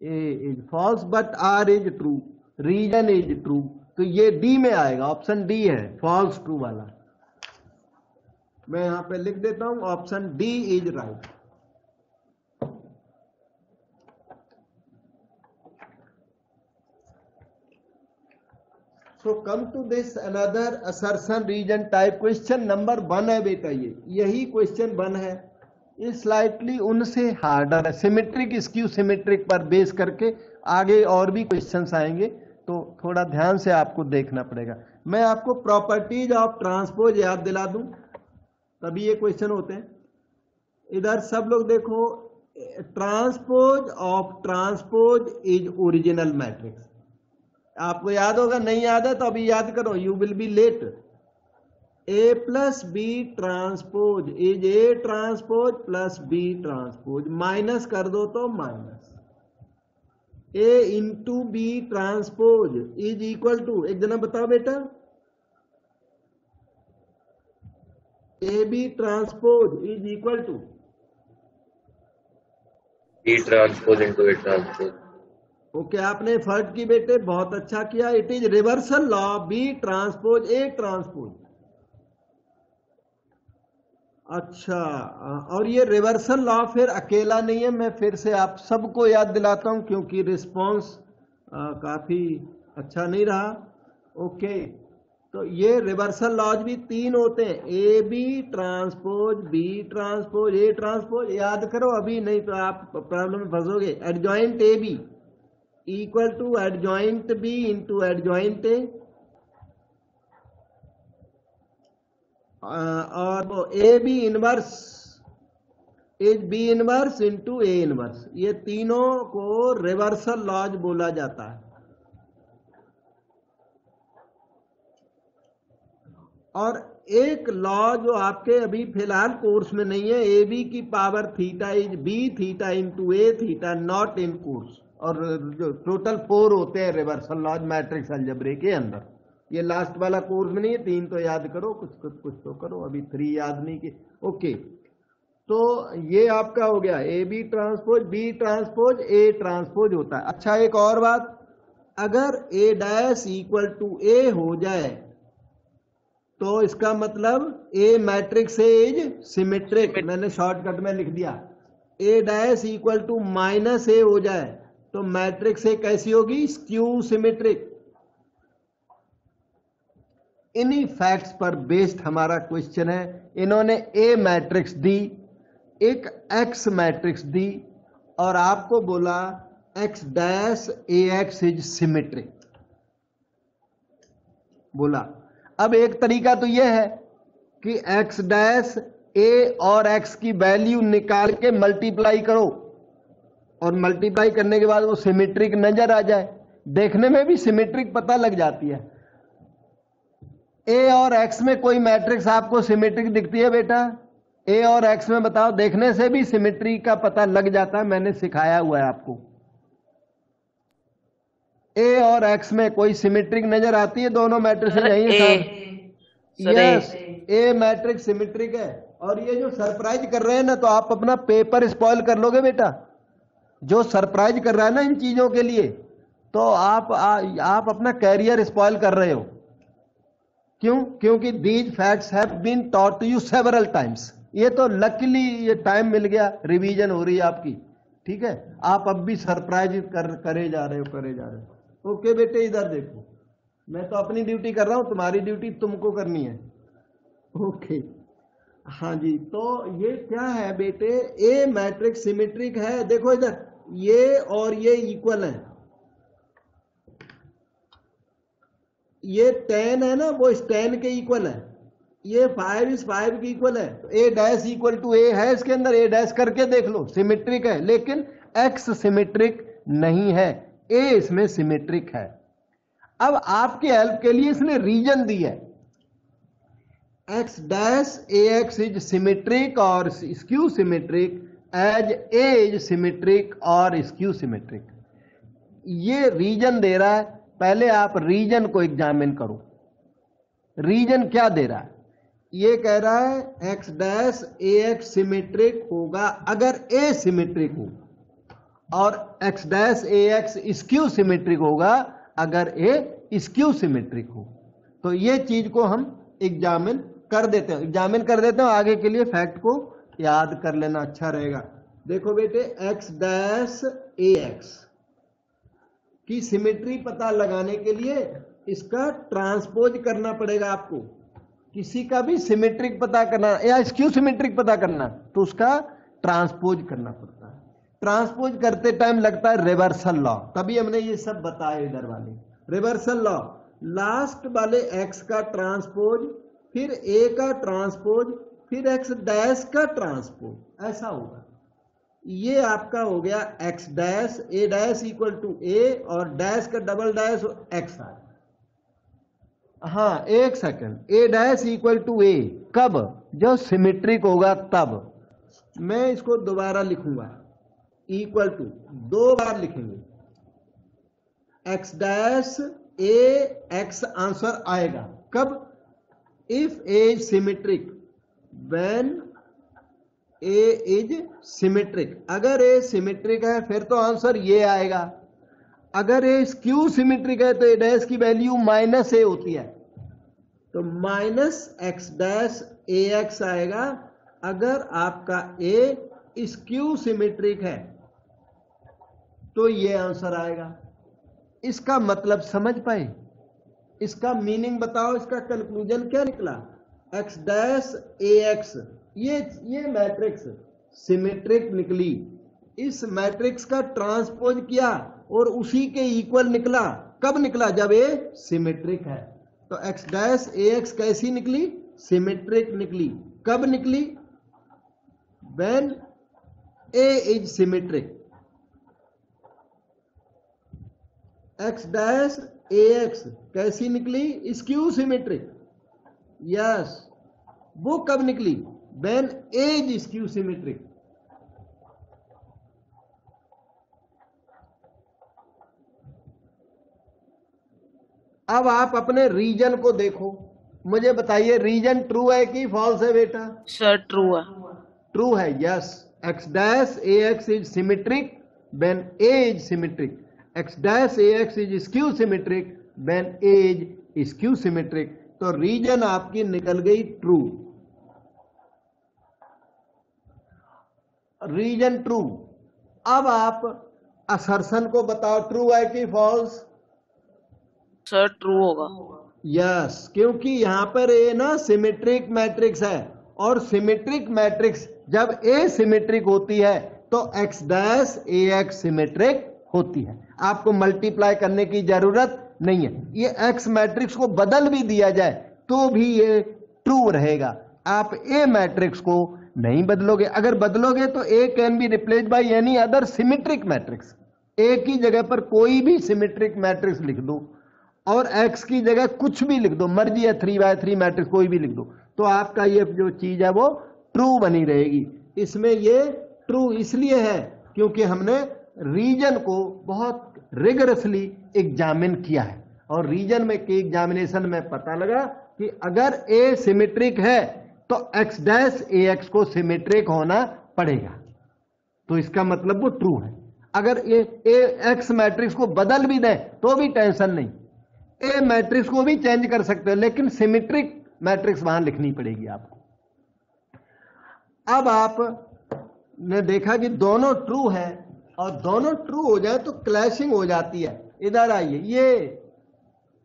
Speaker 1: A is false but R is true, reason is true. तो ये डी में आएगा, ऑप्शन डी है फॉल्स ट्रू वाला। मैं यहां पे लिख देता हूं, option D is right. So come to this another assertion reason type. Question number 1 है बेटा, ये यही क्वेश्चन 1 है। ये स्लाइटली उनसे हार्डर है, सिमेट्रिक स्क्यू सिमेट्रिक पर बेस करके आगे और भी क्वेश्चंस आएंगे, तो थोड़ा ध्यान से आपको देखना पड़ेगा। मैं आपको प्रॉपर्टीज ऑफ ट्रांसपोज याद दिला दूं, तभी ये क्वेश्चन होते हैं। इधर सब लोग देखो, transpose of transpose is original matrix. आपको याद होगा, नहीं याद है तो अभी याद करो, you will be late. A plus B transpose is A transpose plus B transpose, minus कर दो तो minus. A into B transpose is equal to, एक जना बताओ बेटा, A B transpose is equal to
Speaker 4: B transpose into A transpose.
Speaker 1: Okay, आपने effort की बेटे, बहुत अच्छा किया। It is reversal law, B transpose A transpose. अच्छा, और ये रिवर्सल लॉ फिर अकेला नहीं है, मैं फिर से आप सबको याद दिलाता हूं क्योंकि रिस्पॉन्स काफी अच्छा नहीं रहा। ओके, तो ये रिवर्सल लॉज भी 3 होते हैं, A B transpose B transpose A transpose. याद करो अभी, नहीं तो आप प्रॉब्लम में फंसोगे। Adjoint A B equal to adjoint B into adjoint A, और A B inverse is B inverse into A inverse. ये तीनों को रिवर्सल लॉज बोला जाता है। और एक लॉ जो आपके अभी फिलहाल कोर्स में नहीं है, ए बी की power theta is B theta into A theta, not in course. और जो टोटल 4 होते हैं रिवर्सल लॉज मैट्रिक्स अलजेब्रे के अंदर। ये लास्ट वाला कोर्स में नहीं है, 3 तो याद करो, कुछ तो करो, अभी 3 याद नहीं किए। ओके, तो ये आपका हो गया A B transpose B transpose A transpose होता है। अच्छा, एक और बात, अगर A dash equal to A हो जाए तो इसका मतलब ए मैट्रिक्स इज सिमेट्रिक। मैंने शॉर्टकट में लिख दिया, A dash equal to minus A हो जाए तो मैट्रिक्स ए कैसी होगी? Skew symmetric. इन्हीं फैक्ट्स पर बेस्ड हमारा क्वेश्चन है। इन्होंने ए मैट्रिक्स दी, एक एक्स मैट्रिक्स दी, और आपको बोला x dash A X is symmetric बोला। अब एक तरीका तो यह है कि एक्स डैश ए और एक्स की वैल्यू निकाल के मल्टीप्लाई करो, और मल्टीप्लाई करने के बाद वो सिमेट्रिक नजर आ जाए, देखने में भी सिमेट्रिक पता लग जाती है। ए और एक्स में कोई मैट्रिक्स आपको सिमेट्रिक दिखती है बेटा? ए और एक्स में बताओ, देखने से भी सिमेट्री का पता लग जाता है, मैंने सिखाया हुआ है आपको। ए और एक्स में कोई सिमेट्रिक नजर आती है? दोनों मैट्रिक्स यही है। यस, ए मैट्रिक्स सिमेट्रिक है। और ये जो सरप्राइज कर रहे हैं ना, तो आप अपना पेपर स्पॉइल कर लोगे बेटा। जो सरप्राइज कर रहा है ना इन चीजों के लिए, तो आप अपना कैरियर स्पॉइल कर रहे हो। क्यों? क्योंकि these facts have been taught to you several times. ये तो लकीली ये टाइम मिल गया, रिवीजन हो रही है आपकी, ठीक है, आप अब भी सरप्राइज करे जा रहे हो। ओके बेटे, इधर देखो, मैं तो अपनी ड्यूटी कर रहा हूं, तुम्हारी ड्यूटी तुमको करनी है। ओके, हाँ जी, तो ये क्या है बेटे, ए मैट्रिक्स सिमेट्रिक है। देखो इधर, ये और ये इक्वल है, ये 10 है ना, वो इस 10 के इक्वल है, ये 5 इस 5 के इक्वल है, तो ए डैश इक्वल टू ए है इसके अंदर, ए डैश करके देख लो, सिमेट्रिक है। लेकिन एक्स सिमेट्रिक नहीं है, ए इसमें सिमेट्रिक है। अब आपके हेल्प के लिए इसने रीजन दी है, X dash A X is symmetric और skew symmetric as A is symmetric और स्क्यू सिमेट्रिक। ये रीजन दे रहा है, पहले आप रीजन को एग्जामिन करो। रीजन क्या दे रहा है, ये कह रहा है X dash A x symmetric होगा अगर ए सिमेट्रिक हो, और x dash A x skew symmetric होगा अगर ए स्क्यू सिमेट्रिक हो। तो ये चीज को हम एग्जामिन कर देते हैं, आगे के लिए फैक्ट को याद कर लेना अच्छा रहेगा। देखो बेटे, एक्स डैश ए एक्स की सिमेट्री पता लगाने के लिए इसका ट्रांसपोज करना पड़ेगा आपको। किसी का भी सिमेट्रिक पता करना या स्क्यू सिमेट्रिक पता करना तो उसका ट्रांसपोज करना पड़ता है। ट्रांसपोज करते टाइम लगता है रिवर्सल लॉ, तभी हमने ये सब बताया इधर वाले रिवर्सल लॉ। लास्ट वाले एक्स का ट्रांसपोज, फिर ए का ट्रांसपोज, फिर एक्स डैश का ट्रांसपोज, ऐसा होगा। ये आपका हो गया X dash A dash equal to A और डैश का डबल डैश एक्स आ। हाँ, एक second, A dash equal to A कब, जब सिमेट्रिक होगा तब। मैं इसको दोबारा लिखूंगा, इक्वल टू 2 बार लिखेंगे, x dash A x answer आएगा कब, if A is symmetric, when A is symmetric. अगर ए सिमेट्रिक है फिर तो आंसर ये आएगा। अगर ए स्क्यू सिमेट्रिक है तो ए डैश की वैल्यू माइनस ए होती है, तो minus x dash A x आएगा। अगर आपका ए स्क्यू सिमेट्रिक है तो ये आंसर आएगा। इसका मतलब समझ पाए, इसका मीनिंग बताओ, इसका कंक्लूजन क्या निकला, एक्स डैश ए एक्स ये मैट्रिक्स सिमेट्रिक निकली। इस मैट्रिक्स का ट्रांसपोज किया और उसी के इक्वल निकला। कब निकला, जब ए सिमेट्रिक है। तो एक्स डैश ए एक्स कैसी निकली, सिमेट्रिक निकली। कब निकली, when A is symmetric. X dash A x कैसी निकली, स्क्यू सिमेट्रिक। यस, वो कब निकली, when A is skew symmetric. अब आप अपने रीजन को देखो, मुझे बताइए रीजन ट्रू है कि फॉल्स है बेटा।
Speaker 2: सर ट्रू है।
Speaker 1: ट्रू है, yes. X dash A X is symmetric when A is symmetric. X dash A X is skew symmetric when A is skew symmetric. तो रीजन आपकी निकल गई ट्रू। Reason true. अब आप असर्शन को बताओ, ट्रू है कि फॉल्स।
Speaker 2: सर ट्रू होगा।
Speaker 1: यस, क्योंकि यहां पर ए ना सिमेट्रिक मैट्रिक्स है, और सिमेट्रिक मैट्रिक्स जब ए सिमेट्रिक होती है तो x dash A x symmetric होती है। आपको मल्टीप्लाई करने की जरूरत नहीं है। ये एक्स मैट्रिक्स को बदल भी दिया जाए तो भी ये ट्रू रहेगा। आप ए मैट्रिक्स को नहीं बदलोगे। अगर बदलोगे तो A can be replace by any other symmetric matrix. A की जगह पर कोई भी सिमेट्रिक मैट्रिक्स लिख दो और एक्स की जगह कुछ भी लिख दो, मर्जी है 3x3 मैट्रिक्स कोई भी लिख दो, तो आपका ये जो चीज है वो ट्रू बनी रहेगी। इसमें ये ट्रू इसलिए है क्योंकि हमने रीजन को बहुत रिगरसली एग्जामिन किया है, और रीजन में के एग्जामिनेशन में पता लगा कि अगर ए सिमेट्रिक है तो एक्स डैश ए एक्स को सिमेट्रिक होना पड़ेगा। तो इसका मतलब वो ट्रू है। अगर ए एक्स मैट्रिक्स को बदल भी दे तो भी टेंशन नहीं, ए मैट्रिक्स को भी चेंज कर सकते हो, लेकिन सिमेट्रिक मैट्रिक्स वहां लिखनी पड़ेगी आपको। अब आप ने देखा कि दोनों ट्रू है, और दोनों ट्रू हो जाए तो क्लैशिंग हो जाती है। इधर आइए, ये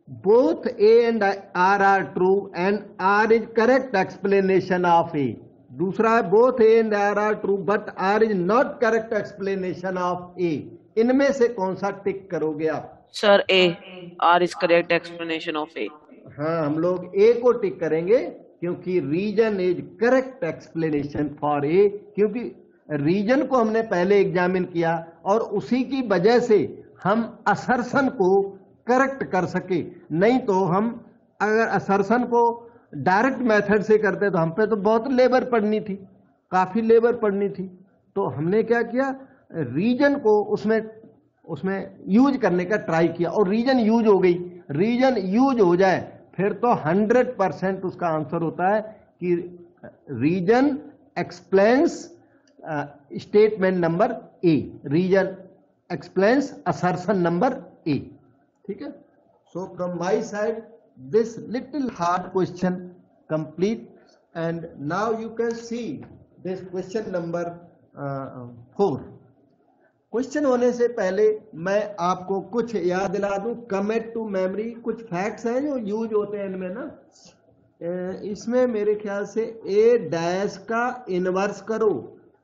Speaker 1: both A and R are true and R is correct explanation of A. दूसरा है both A and R are true but R is not correct explanation of A. इनमें से कौन सा टिक करोगे आप?
Speaker 3: Sir A, R is correct explanation of A.
Speaker 1: हाँ, हम लोग ए को टिक करेंगे क्योंकि reason is correct explanation for A, क्योंकि रीजन को हमने पहले एग्जामिन किया और उसी की वजह से हम असर्शन को करेक्ट कर सके। नहीं तो हम अगर असर्शन को डायरेक्ट मेथड से करते तो हम पे तो बहुत लेबर पड़नी थी, काफी लेबर पड़नी थी। तो हमने क्या किया, रीजन को उसमें यूज करने का ट्राई किया और रीजन यूज हो गई। रीजन यूज हो जाए फिर तो 100% उसका आंसर होता है कि reason explains statement number A, reason explains assertion number A. ठीक है। So from my side this little hard question complete and now you can see this question number 4। Question होने से पहले मैं आपको कुछ याद दिला दूं, कमिट टू मेमोरी। कुछ फैक्ट्स हैं जो यूज होते हैं इनमें ना। इसमें मेरे ख्याल से ए डैश का इनवर्स करो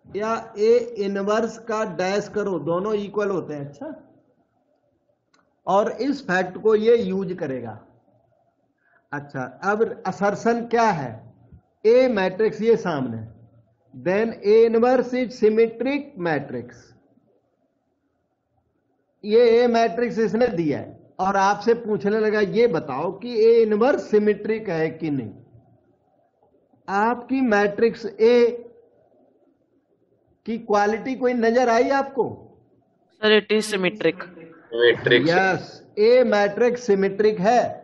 Speaker 1: या ए इनवर्स का डैश करो, दोनों इक्वल होते हैं। अच्छा, और इस फैक्ट को ये यूज करेगा। अच्छा, अब असर्शन क्या है? ए मैट्रिक्स ये सामने, then A inverse is symmetric matrix. ये ए मैट्रिक्स इसने दिया है और आपसे पूछने लगा ये बताओ कि ए इनवर्स सिमेट्रिक है कि नहीं। आपकी मैट्रिक्स ए की क्वालिटी कोई नजर आई आपको?
Speaker 3: Sir it is symmetric.
Speaker 1: Yes, A matrix symmetric है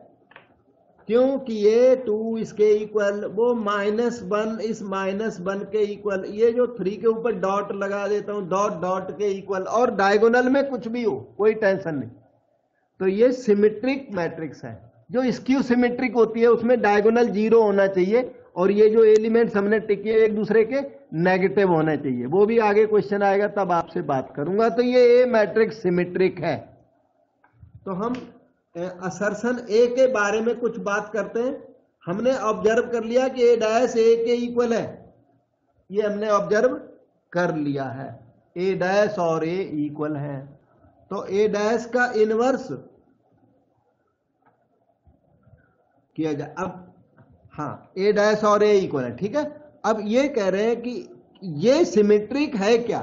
Speaker 1: क्योंकि ये 2 इसके इक्वल, वो -1 इस -1 के इक्वल, ये जो 3 के ऊपर डॉट लगा देता हूं, डॉट डॉट के इक्वल, और डायगोनल में कुछ भी हो कोई टेंशन नहीं। तो ये सिमेट्रिक मैट्रिक्स है। जो स्क्यू सिमेट्रिक होती है उसमें डायगोनल 0 होना चाहिए और ये जो एलिमेंट्स हमने टिके एक दूसरे के नेगेटिव होने चाहिए। वो भी आगे क्वेश्चन आएगा तब आपसे बात करूंगा। तो ये ए मैट्रिक्स सिमेट्रिक है। तो हम असर्शन ए के बारे में कुछ बात करते हैं। हमने ऑब्जर्व कर लिया कि ए डैश ए के इक्वल है, ये हमने ऑब्जर्व कर लिया है, ए डैश और ए इक्वल है। तो ए डैश का इनवर्स किया जाए। अब हाँ, ए डैश और ए इक्वल है, ठीक है। अब ये कह रहे हैं कि ये सिमेट्रिक है क्या,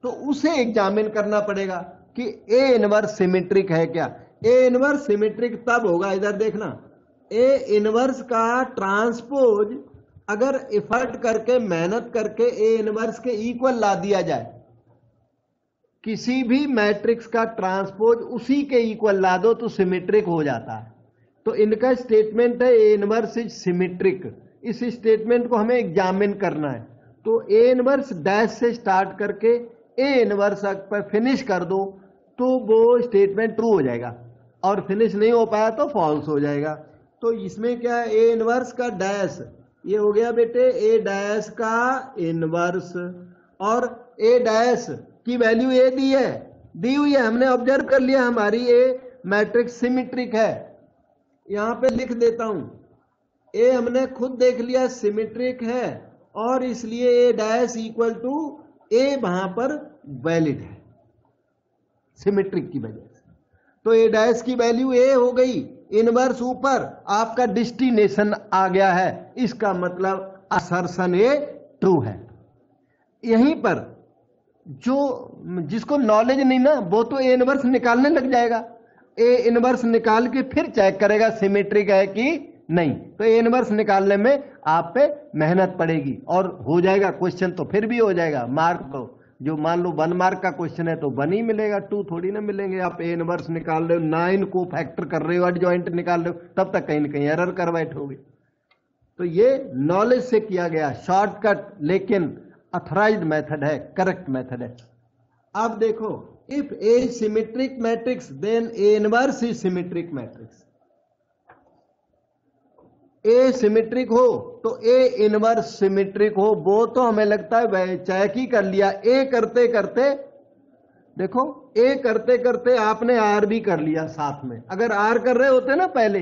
Speaker 1: तो उसे एग्जामिन करना पड़ेगा कि ए इनवर्स सिमेट्रिक है क्या। ए इनवर्स सिमेट्रिक तब होगा, इधर देखना, ए इनवर्स का ट्रांसपोज अगर एफर्ट करके मेहनत करके ए इनवर्स के इक्वल ला दिया जाए, किसी भी मैट्रिक्स का ट्रांसपोज उसी के इक्वल ला दो तो सिमेट्रिक हो जाता है। तो इनका स्टेटमेंट है ए इनवर्स इज सिमेट्रिक। इस स्टेटमेंट को हमें एग्जामिन करना है। तो ए इनवर्स डैश से स्टार्ट करके ए इनवर्स पर फिनिश कर दो तो वो स्टेटमेंट ट्रू हो जाएगा, और फिनिश नहीं हो पाया तो फॉल्स हो जाएगा। तो इसमें क्या है, ए इनवर्स का डैश, ये हो गया बेटे ए डैश का इनवर्स, और ए डैश की वैल्यू ए दी हुई है, हमने ऑब्जर्व कर लिया हमारी ए मैट्रिक्स सिमेट्रिक है। यहां पे लिख देता हूं, ए हमने खुद देख लिया सिमेट्रिक है और इसलिए ए डैश इक्वल टू ए वहां पर वैलिड है सिमेट्रिक की वजह से। तो ए डैश की वैल्यू ए हो गई, इनवर्स ऊपर, आपका डेस्टिनेशन आ गया है, इसका मतलब असर्शन ए ट्रू है। यहीं पर जो जिसको नॉलेज नहीं ना, वो तो ए इनवर्स निकालने लग जाएगा, ए इनवर्स निकाल के फिर चेक करेगा सिमेट्रिक है कि नहीं। तो ए इनवर्स निकालने में आप पे मेहनत पड़ेगी और हो जाएगा क्वेश्चन, तो फिर भी हो जाएगा। मार्क तो जो मान लो 1 मार्क का क्वेश्चन है तो 1 ही मिलेगा, 2 थोड़ी ना मिलेंगे। आप ए इनवर्स निकाल रहे हो, 9 को फैक्टर कर रहे हो, एडजॉइंट निकाल रहे हो, तब तक कहीं ना कहीं एरर कर बैठोगे। तो ये नॉलेज से किया गया शॉर्टकट, लेकिन अथराइज्ड मेथड है, करेक्ट मेथड है। अब देखो, if A symmetric matrix then A inverse is symmetric matrix. A symmetric हो तो ए इनवर्स सिमेट्रिक हो, वो तो हमें लगता है चेक ही कर लिया। ए करते करते देखो ए करते करते आपने आर भी कर लिया साथ में, अगर आर कर रहे होते ना पहले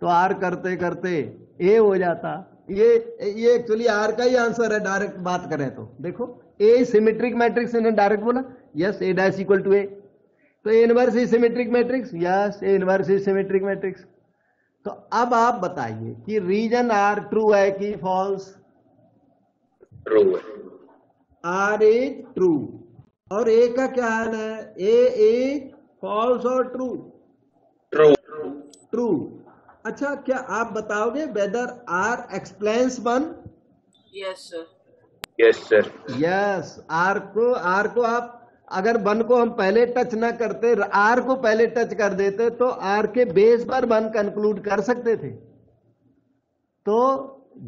Speaker 1: तो आर करते करते ए हो जाता। ये एक्चुअली आर का ही आंसर है, डायरेक्ट बात करें तो। देखो ए सिमेट्रिक मैट्रिक्स, इन्हें डायरेक्ट बोला yes A dash equal to A, तो A inverse is symmetric matrix, yes A inverse is symmetric matrix. तो अब आप बताइए कि रीजन आर ट्रू है कि फॉल्स?
Speaker 4: ट्रू है।
Speaker 1: आर इज ट्रू, और ए का क्या हाल है? ए इज फॉल्स और ट्रू?
Speaker 4: ट्रू।
Speaker 1: ट्रू। अच्छा, क्या आप बताओगे whether R explains one?
Speaker 3: Yes, sir.
Speaker 4: Yes sir.
Speaker 1: Yes, R को आप अगर वन को हम पहले टच ना करते, आर को पहले टच कर देते तो आर के बेस पर वन कंक्लूड कर सकते थे। तो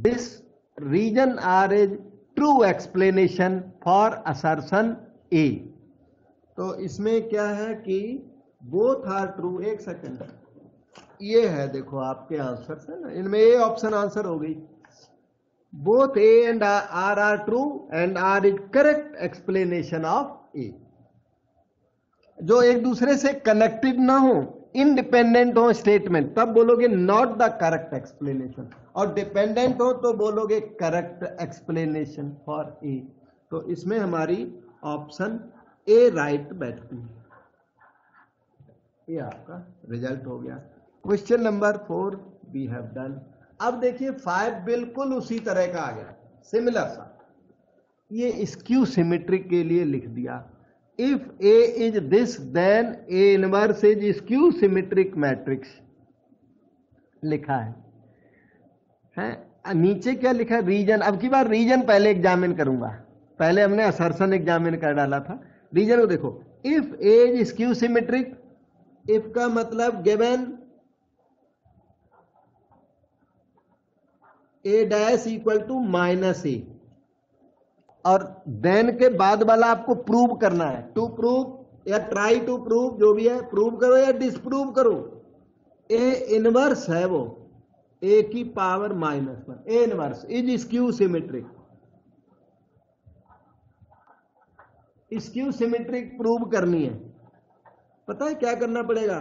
Speaker 1: this reason R is true explanation for assertion A. तो इसमें क्या है कि बोथ आर ट्रू। एक सेकंड, ये है देखो आपके आंसर है ना, इनमें ए ऑप्शन आंसर हो गई। Both A and R are true and R is correct explanation of A. जो एक दूसरे से कनेक्टेड ना हो, इंडिपेंडेंट हो स्टेटमेंट, तब बोलोगे नॉट द करेक्ट एक्सप्लेनेशन, और डिपेंडेंट हो तो बोलोगे करेक्ट एक्सप्लेनेशन फॉर ए। तो इसमें हमारी ऑप्शन ए राइट बैठती है। ये आपका रिजल्ट हो गया। Question number 4 we have done. अब देखिए 5 बिल्कुल उसी तरह का आ गया, सिमिलर सा। ये स्क्यू सिमेट्रिक के लिए लिख दिया, if A is this then A inverse is skew symmetric matrix लिखा है। नीचे क्या लिखा है? रीजन। अब की बार रीजन पहले एग्जामिन करूंगा, पहले हमने असर्शन एग्जामिन कर डाला था। रीजन को देखो, if A is skew symmetric, if का मतलब given A dash equal to minus A, और देन के बाद वाला आपको प्रूव करना है। टू प्रूव या ट्राई टू प्रूव, जो भी है, प्रूव करो या डिसप्रूव करो। ए इनवर्स है वो ए की power -1, A inverse is skew symmetric. Skew symmetric prove करनी है, पता है क्या करना पड़ेगा?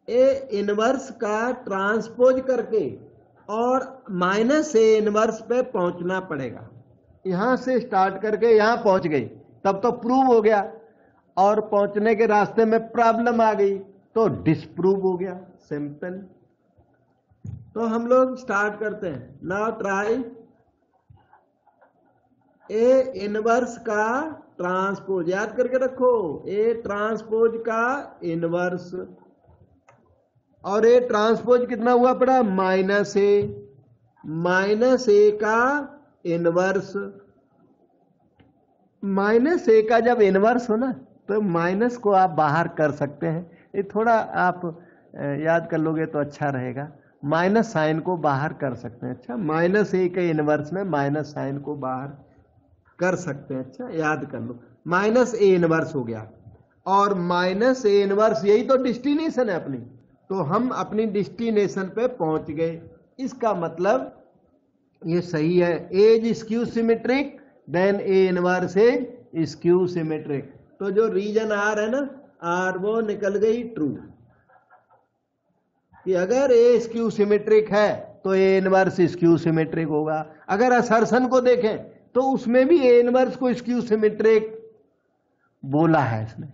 Speaker 1: ए इनवर्स का ट्रांसपोज करके और माइनस ए इनवर्स पे पहुंचना पड़ेगा। यहां से स्टार्ट करके यहां पहुंच गई तब तो प्रूव हो गया, और पहुंचने के रास्ते में प्रॉब्लम आ गई तो डिसप्रूव हो गया। सिंपल। तो हम लोग स्टार्ट करते हैं। नाउ ट्राई ए इनवर्स का ट्रांसपोज, याद करके रखो, ए ट्रांसपोज का इनवर्स, और ए ट्रांसपोज कितना हुआ पड़ा? माइनस ए का इनवर्स। माइनस ए का जब इनवर्स हो ना तो माइनस को आप बाहर कर सकते हैं। ये थोड़ा आप याद कर लोगे तो अच्छा रहेगा। माइनस साइन को बाहर कर सकते हैं। अच्छा, माइनस ए के इनवर्स में माइनस साइन को बाहर कर सकते हैं। अच्छा, याद कर लो, माइनस ए इनवर्स हो गया, और माइनस ए इनवर्स यही तो डेस्टिनेशन है अपनी। तो हम अपनी डेस्टिनेशन पे पहुंच गए। इसका मतलब ये सही है, A is skew symmetric then A inverse is skew symmetric. तो जो रीजन आर है ना, आर, वो निकल गई ट्रू, कि अगर ए स्क्यू सिमेट्रिक है तो ए इनवर्स स्क्यू सिमेट्रिक होगा। अगर असर्शन को देखें तो उसमें भी ए इनवर्स को स्क्यू सिमेट्रिक बोला है इसने।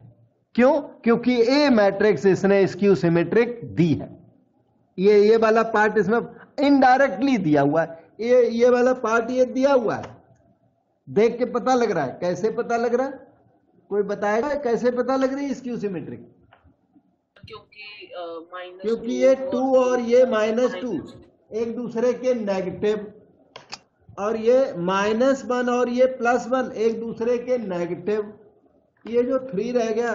Speaker 1: क्यों? क्योंकि ए मैट्रिक्स इसने स्क्यू सिमेट्रिक दी है। ये वाला पार्ट इसमें इनडायरेक्टली दिया हुआ है, ये वाला पार्ट ये दिया हुआ है, देख के पता लग रहा है। कैसे पता लग रहा है? कोई बताएगा कैसे पता लग रही है स्क्यू सिमेट्रिक? क्योंकि ये 2 और ये -2 एक दूसरे के नेगेटिव, और ये -1 और ये +1 एक दूसरे के नेगेटिव। ये जो 3 रह गया,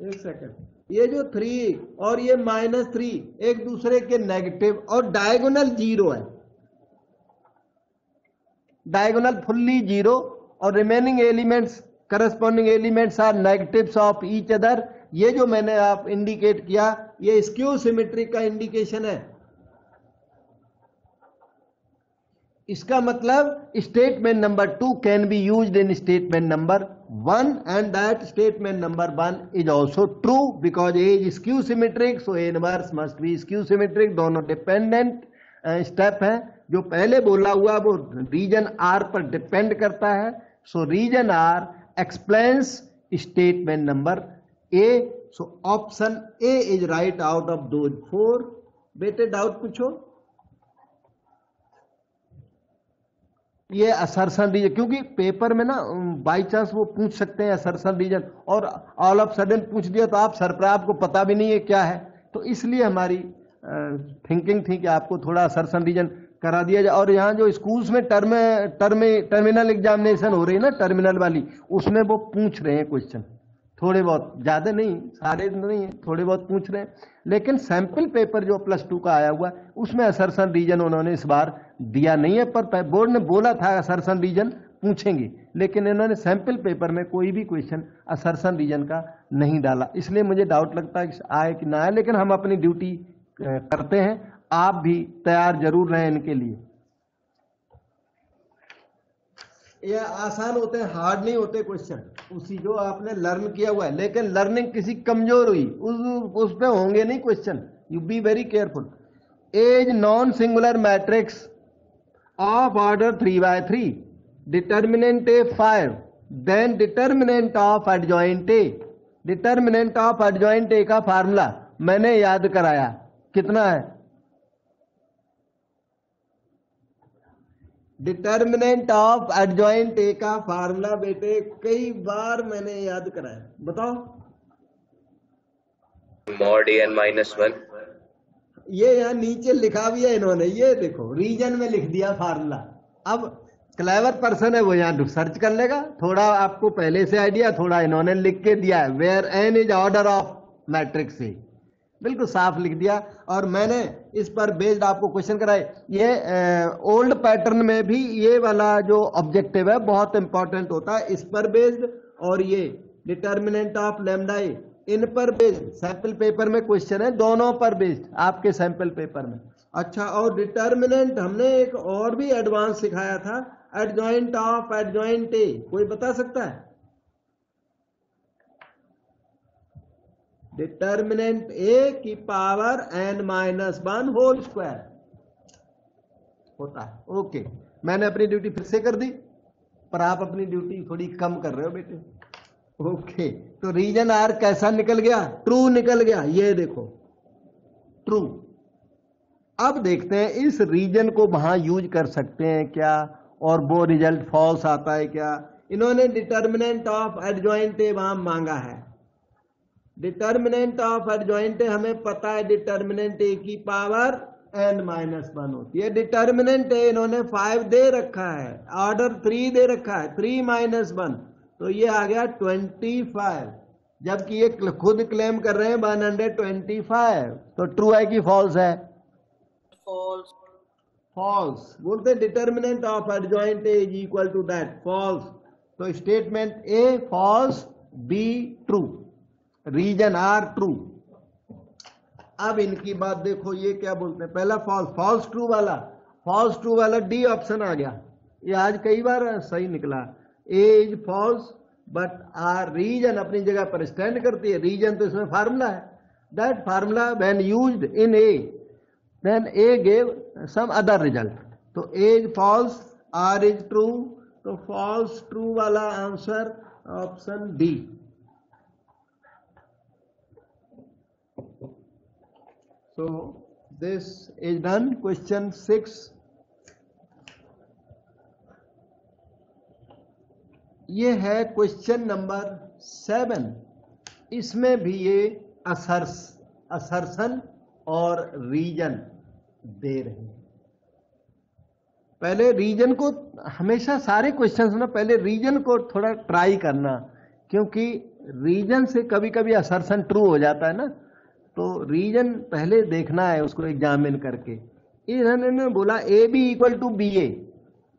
Speaker 1: एक सेकंड, ये जो 3 और ये -3 एक दूसरे के नेगेटिव, और डायगोनल 0 है, डायगोनल फुल्ली 0, और remaining elements, corresponding elements are negatives of each other. ये जो मैंने आप इंडिकेट किया, ये स्क्यू सिमेट्रिक का इंडिकेशन है। इसका मतलब statement number 2 can be used in statement number 1 and that statement number 1 is also true because A is skew symmetric, so A inverse must be skew symmetric. दोनों dependent step है। जो पहले बोला हुआ वो रीजन आर पर depend करता है, so reason R explains statement number A, so option A is right out of those 4। बेटे डाउट पूछो। ये असर्शन रीजन, क्योंकि पेपर में ना बाई चांस वो पूछ सकते हैं असर्शन रीजन, और ऑल ऑफ सडन पूछ दिया तो आप सर पर आपको पता भी नहीं है क्या है, तो इसलिए हमारी थिंकिंग थी कि आपको थोड़ा असर्शन रीजन करा दिया जाए। और यहाँ जो स्कूल्स में टर्मिनल एग्जामिनेशन हो रही है ना, टर्मिनल वाली, उसमें वो पूछ रहे हैं क्वेश्चन थोड़े बहुत, ज़्यादा नहीं, सारे नहीं है, थोड़े बहुत पूछ रहे हैं। लेकिन सैंपल पेपर जो +2 का आया हुआ उसमें असर्शन रीजन उन्होंने इस बार दिया नहीं है, पर बोर्ड ने बोला था असर्शन रीजन पूछेंगे, लेकिन इन्होंने सैंपल पेपर में कोई भी क्वेश्चन असर्शन रीजन का नहीं डाला। इसलिए मुझे डाउट लगता है कि आए कि ना आए, लेकिन हम अपनी ड्यूटी करते हैं। आप भी तैयार जरूर रहें इनके लिए। ये आसान होते हैं, हार्ड नहीं होते क्वेश्चन, उसी जो आपने लर्न किया हुआ है। लेकिन लर्निंग किसी कमजोर हुई उस पे होंगे नहीं question, you be very careful. As non singular matrix of order 3x3, determinant A 5, then determinant of adjoint A. Determinant of adjoint A का फार्मूला मैंने याद कराया, कितना है? डिटर्मिनेंट ऑफ एडजॉइंट ए का फार्मूला बेटे कई बार मैंने याद कराया, बताओ।
Speaker 4: mod n - 1।
Speaker 1: ये यहाँ नीचे लिखा भी है इन्होंने, ये देखो रीजन में लिख दिया फार्मूला। अब क्लेवर पर्सन है वो यहाँ सर्च कर लेगा, थोड़ा आपको पहले से आइडिया, थोड़ा इन्होंने लिख के दिया है, where n is order of matrix A, बिल्कुल साफ लिख दिया। और मैंने इस पर बेस्ड आपको क्वेश्चन कराए। ये ओल्ड पैटर्न में भी ये वाला जो ऑब्जेक्टिव है बहुत इंपॉर्टेंट होता है, इस पर बेस्ड, और ये डिटर्मिनेंट ऑफ लैम्डा ए इन पर बेस्ड। सैंपल पेपर में क्वेश्चन है दोनों पर बेस्ड आपके सैंपल पेपर में। अच्छा, और डिटर्मिनेंट हमने एक और भी एडवांस सिखाया था, एडजॉइंट ऑफ एडजॉइंट ए, कोई बता सकता है? डिटर्मिनेंट ए की पावर n-1 होल स्क्वायर होता है। ओके, मैंने अपनी ड्यूटी फिर से कर दी, पर आप अपनी ड्यूटी थोड़ी कम कर रहे हो बेटे। ओके, तो रीजन आर कैसा निकल गया? ट्रू निकल गया, ये देखो ट्रू। अब देखते हैं इस रीजन को वहां यूज कर सकते हैं क्या, और वो रिजल्ट फॉल्स आता है क्या। इन्होंने डिटर्मिनेंट ऑफ एडजॉइंट ए वहां मांगा है। डिटर्मिनेंट ऑफ एडजॉइंट ए हमें पता है, डिटर्मिनेंट ए की पावर n-1 होती है। डिटर्मिनेंट ए इन्होंने 5 दे रखा है, ऑर्डर 3 दे रखा है, 3 - 1, तो ये आ गया 25, जबकि ये खुद क्लेम कर रहे हैं 125। तो ट्रू है कि फॉल्स है?
Speaker 3: False.
Speaker 1: फॉल्स बोलते हैं। Determinant of adjoint A is equal to that, false. तो statement A false, B true, reason R true. अब इनकी बात देखो, ये क्या बोलते हैं, पहला फॉल्स, फॉल्स ट्रू वाला डी ऑप्शन आ गया। ये आज कई बार सही निकला। A is false but R reason अपनी जगह पर स्टैंड करती है। रीजन तो इसमें फार्मूला है, that formula when used in A then A gave some other result. तो A is false, R is true, तो फॉल्स ट्रू वाला answer option D. So this is done. Question 6. ये है क्वेश्चन नंबर 7। इसमें भी ये assertion और reason दे रहे हैं। पहले रीजन को, हमेशा सारे क्वेश्चंस में पहले रीजन को थोड़ा ट्राई करना, क्योंकि रीजन से कभी कभी असर्शन ट्रू हो जाता है ना, तो रीजन पहले देखना है उसको एग्जामिन करके। इन्होंने बोला A B equal to B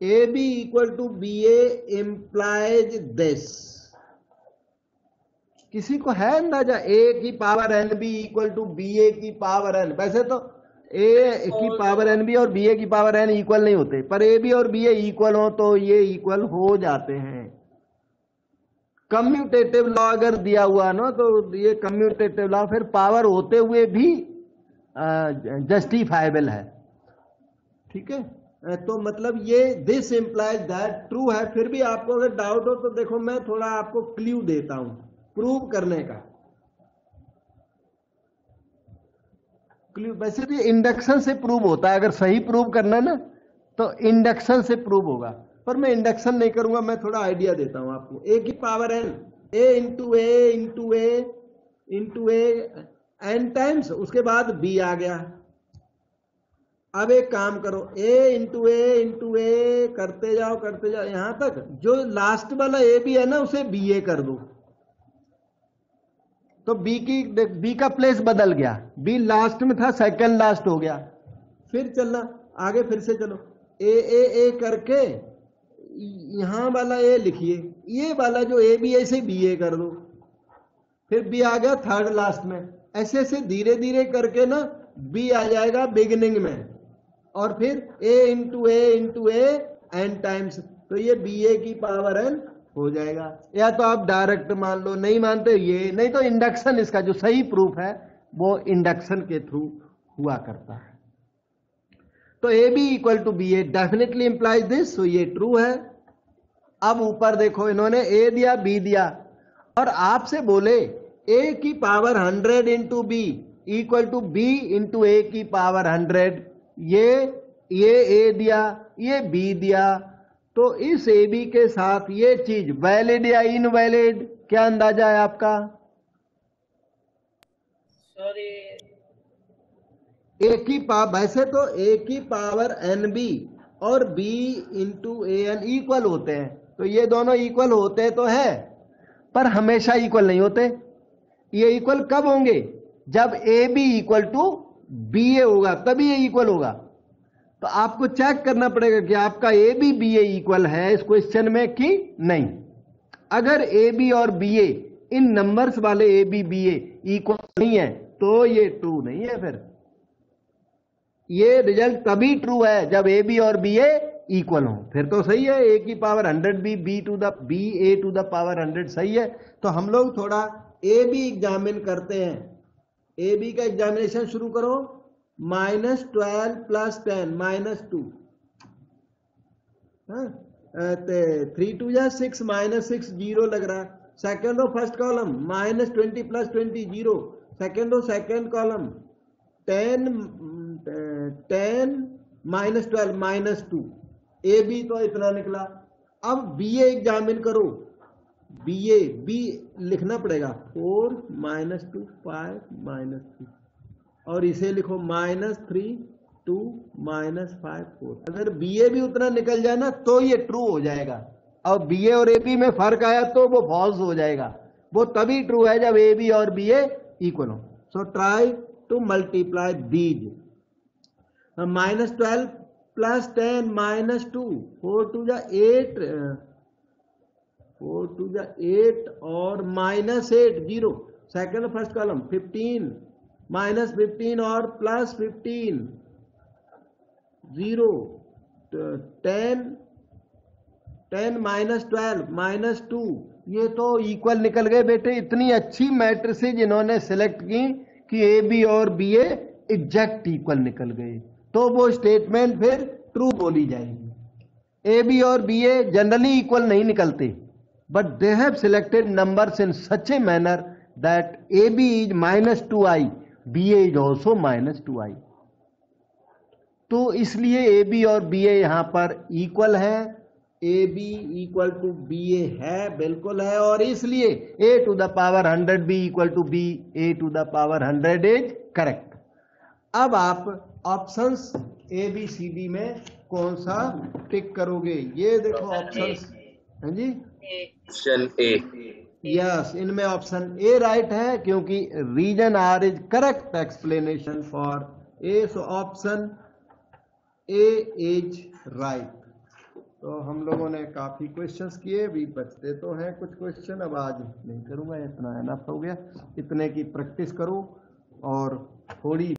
Speaker 1: A B equal to B A implies this. किसी को है अंदाजा? ए की power n B equal to B A की पावर n। वैसे तो ए की पावर एन बी और बी ए की पावर एन इक्वल नहीं होते, पर ए बी और बी ए इक्वल हो तो ये इक्वल हो जाते हैं। कम्यूटेटिव लॉ अगर दिया हुआ ना तो ये कम्यूटेटिव लॉ फिर पावर होते हुए भी जस्टिफाइबल है। ठीक है, तो मतलब ये दिस इंप्लाइज दैट ट्रू है। फिर भी आपको अगर डाउट हो तो देखो मैं थोड़ा आपको क्लू देता हूं प्रूव करने का। क्लू वैसे भी इंडक्शन से प्रूव होता है, अगर सही प्रूव करना ना तो इंडक्शन से प्रूव होगा, पर मैं इंडक्शन नहीं करूंगा, मैं थोड़ा आइडिया देता हूं आपको। ए की power N, A into A into A into A N times, उसके बाद बी आ गया। अब एक काम करो, ए इंटू ए करते जाओ यहां तक, जो लास्ट वाला ए बी है ना उसे बी ए कर दो, तो बी का प्लेस बदल गया, बी लास्ट में था सेकंड लास्ट हो गया। फिर चलना आगे, फिर से चलो, ए करके यहां वाला ए लिखिए, ये वाला जो ए बी है इसे बी ए कर दो, फिर बी आ गया थर्ड लास्ट में। ऐसे ऐसे धीरे धीरे करके ना बी आ जाएगा बिगिनिंग में, और फिर ए इंटू ए एन टाइम्स, तो ये बी ए की पावर एन हो जाएगा। या तो आप डायरेक्ट मान लो, नहीं मानते ये, नहीं तो इंडक्शन, इसका जो सही प्रूफ है वो इंडक्शन के थ्रू हुआ करता है। तो A B equal to B A definitely implies this, तो ये ट्रू है। अब ऊपर देखो, इन्होंने ए दिया बी दिया और आपसे बोले ए की power 100 into B equal to B into A की पावर 100। ये ए दिया, ये बी दिया, तो इस ए बी के साथ ये चीज वैलिड या इनवैलिड, क्या अंदाजा है आपका?
Speaker 3: सॉरी,
Speaker 1: ए की पावर, वैसे तो ए की पावर एन बी और B into A N equal होते हैं, तो ये दोनों इक्वल होते तो है, पर हमेशा इक्वल नहीं होते। ये इक्वल कब होंगे? जब A B equal to B A होगा, तभी ये इक्वल होगा। तो आपको चेक करना पड़ेगा कि आपका A B B A equal है इस क्वेश्चन में कि नहीं। अगर ए बी और बी ए, इन नंबर्स वाले A B B A equal नहीं है तो ये ट्रू नहीं है। फिर ये रिजल्ट तभी ट्रू है जब ए बी और बी ए इक्वल हो, फिर तो सही है। ए की power 100 B A to the power 100 सही है। तो हम लोग थोड़ा ए बी एग्जामिन करते हैं। ए बी का एग्जामिनेशन शुरू करो। -12 + 10 -2, 3 2 या 6 -6 0 लग रहा है। Second row first column -20 + 20 0, second row second column 10 -12 -2, A B तो इतना निकला। अब बी ए एग्जामिन करो। बी लिखना पड़ेगा 4 -2 5 -3, और इसे लिखो -3 2 -5 4। अगर बी ए भी उतना निकल जाए ना तो ये ट्रू हो जाएगा, और बी ए और ए बी में फर्क आया तो वो फॉल्स हो जाएगा। वो तभी ट्रू है जब ए बी और बी ए इक्वल हो। So try to multiply these. -12 + 10 -2, 4 2 जा 8, 4 2 जा 8 और -8 0, सेकेंड फर्स्ट कॉलम 15 -15 और +15 0, 10 -12 -2, ये तो इक्वल निकल गए बेटे। इतनी अच्छी मैट्रिसेज इन्होंने सिलेक्ट की कि ए बी और बी ए एग्जैक्ट इक्वल निकल गए, तो वो स्टेटमेंट फिर ट्रू बोली जाएगी। ए बी और बी ए जनरली इक्वल नहीं निकलते, but they have selected numbers in such a manner that A B is -2i, B A is also -2i। तो इसलिए ए बी और बी ए यहां पर इक्वल है। A B equal to B A है, बिल्कुल है, और इसलिए A to the power 100 B equal to B A to the power 100 is correct. अब आप options A B C D में कौन सा टिक करोगे? ये देखो ऑप्शंस, हाँ जी,
Speaker 4: ऑप्शन ए।
Speaker 1: यस, इनमें ऑप्शन ए राइट है, क्योंकि reason R is correct explanation for A. So option A is right. तो हम लोगों ने काफी क्वेश्चंस किए, अभी बचते तो हैं कुछ क्वेश्चन, अब आज नहीं करूंगा, इतना एनफ हो गया। इतने की प्रैक्टिस करो और थोड़ी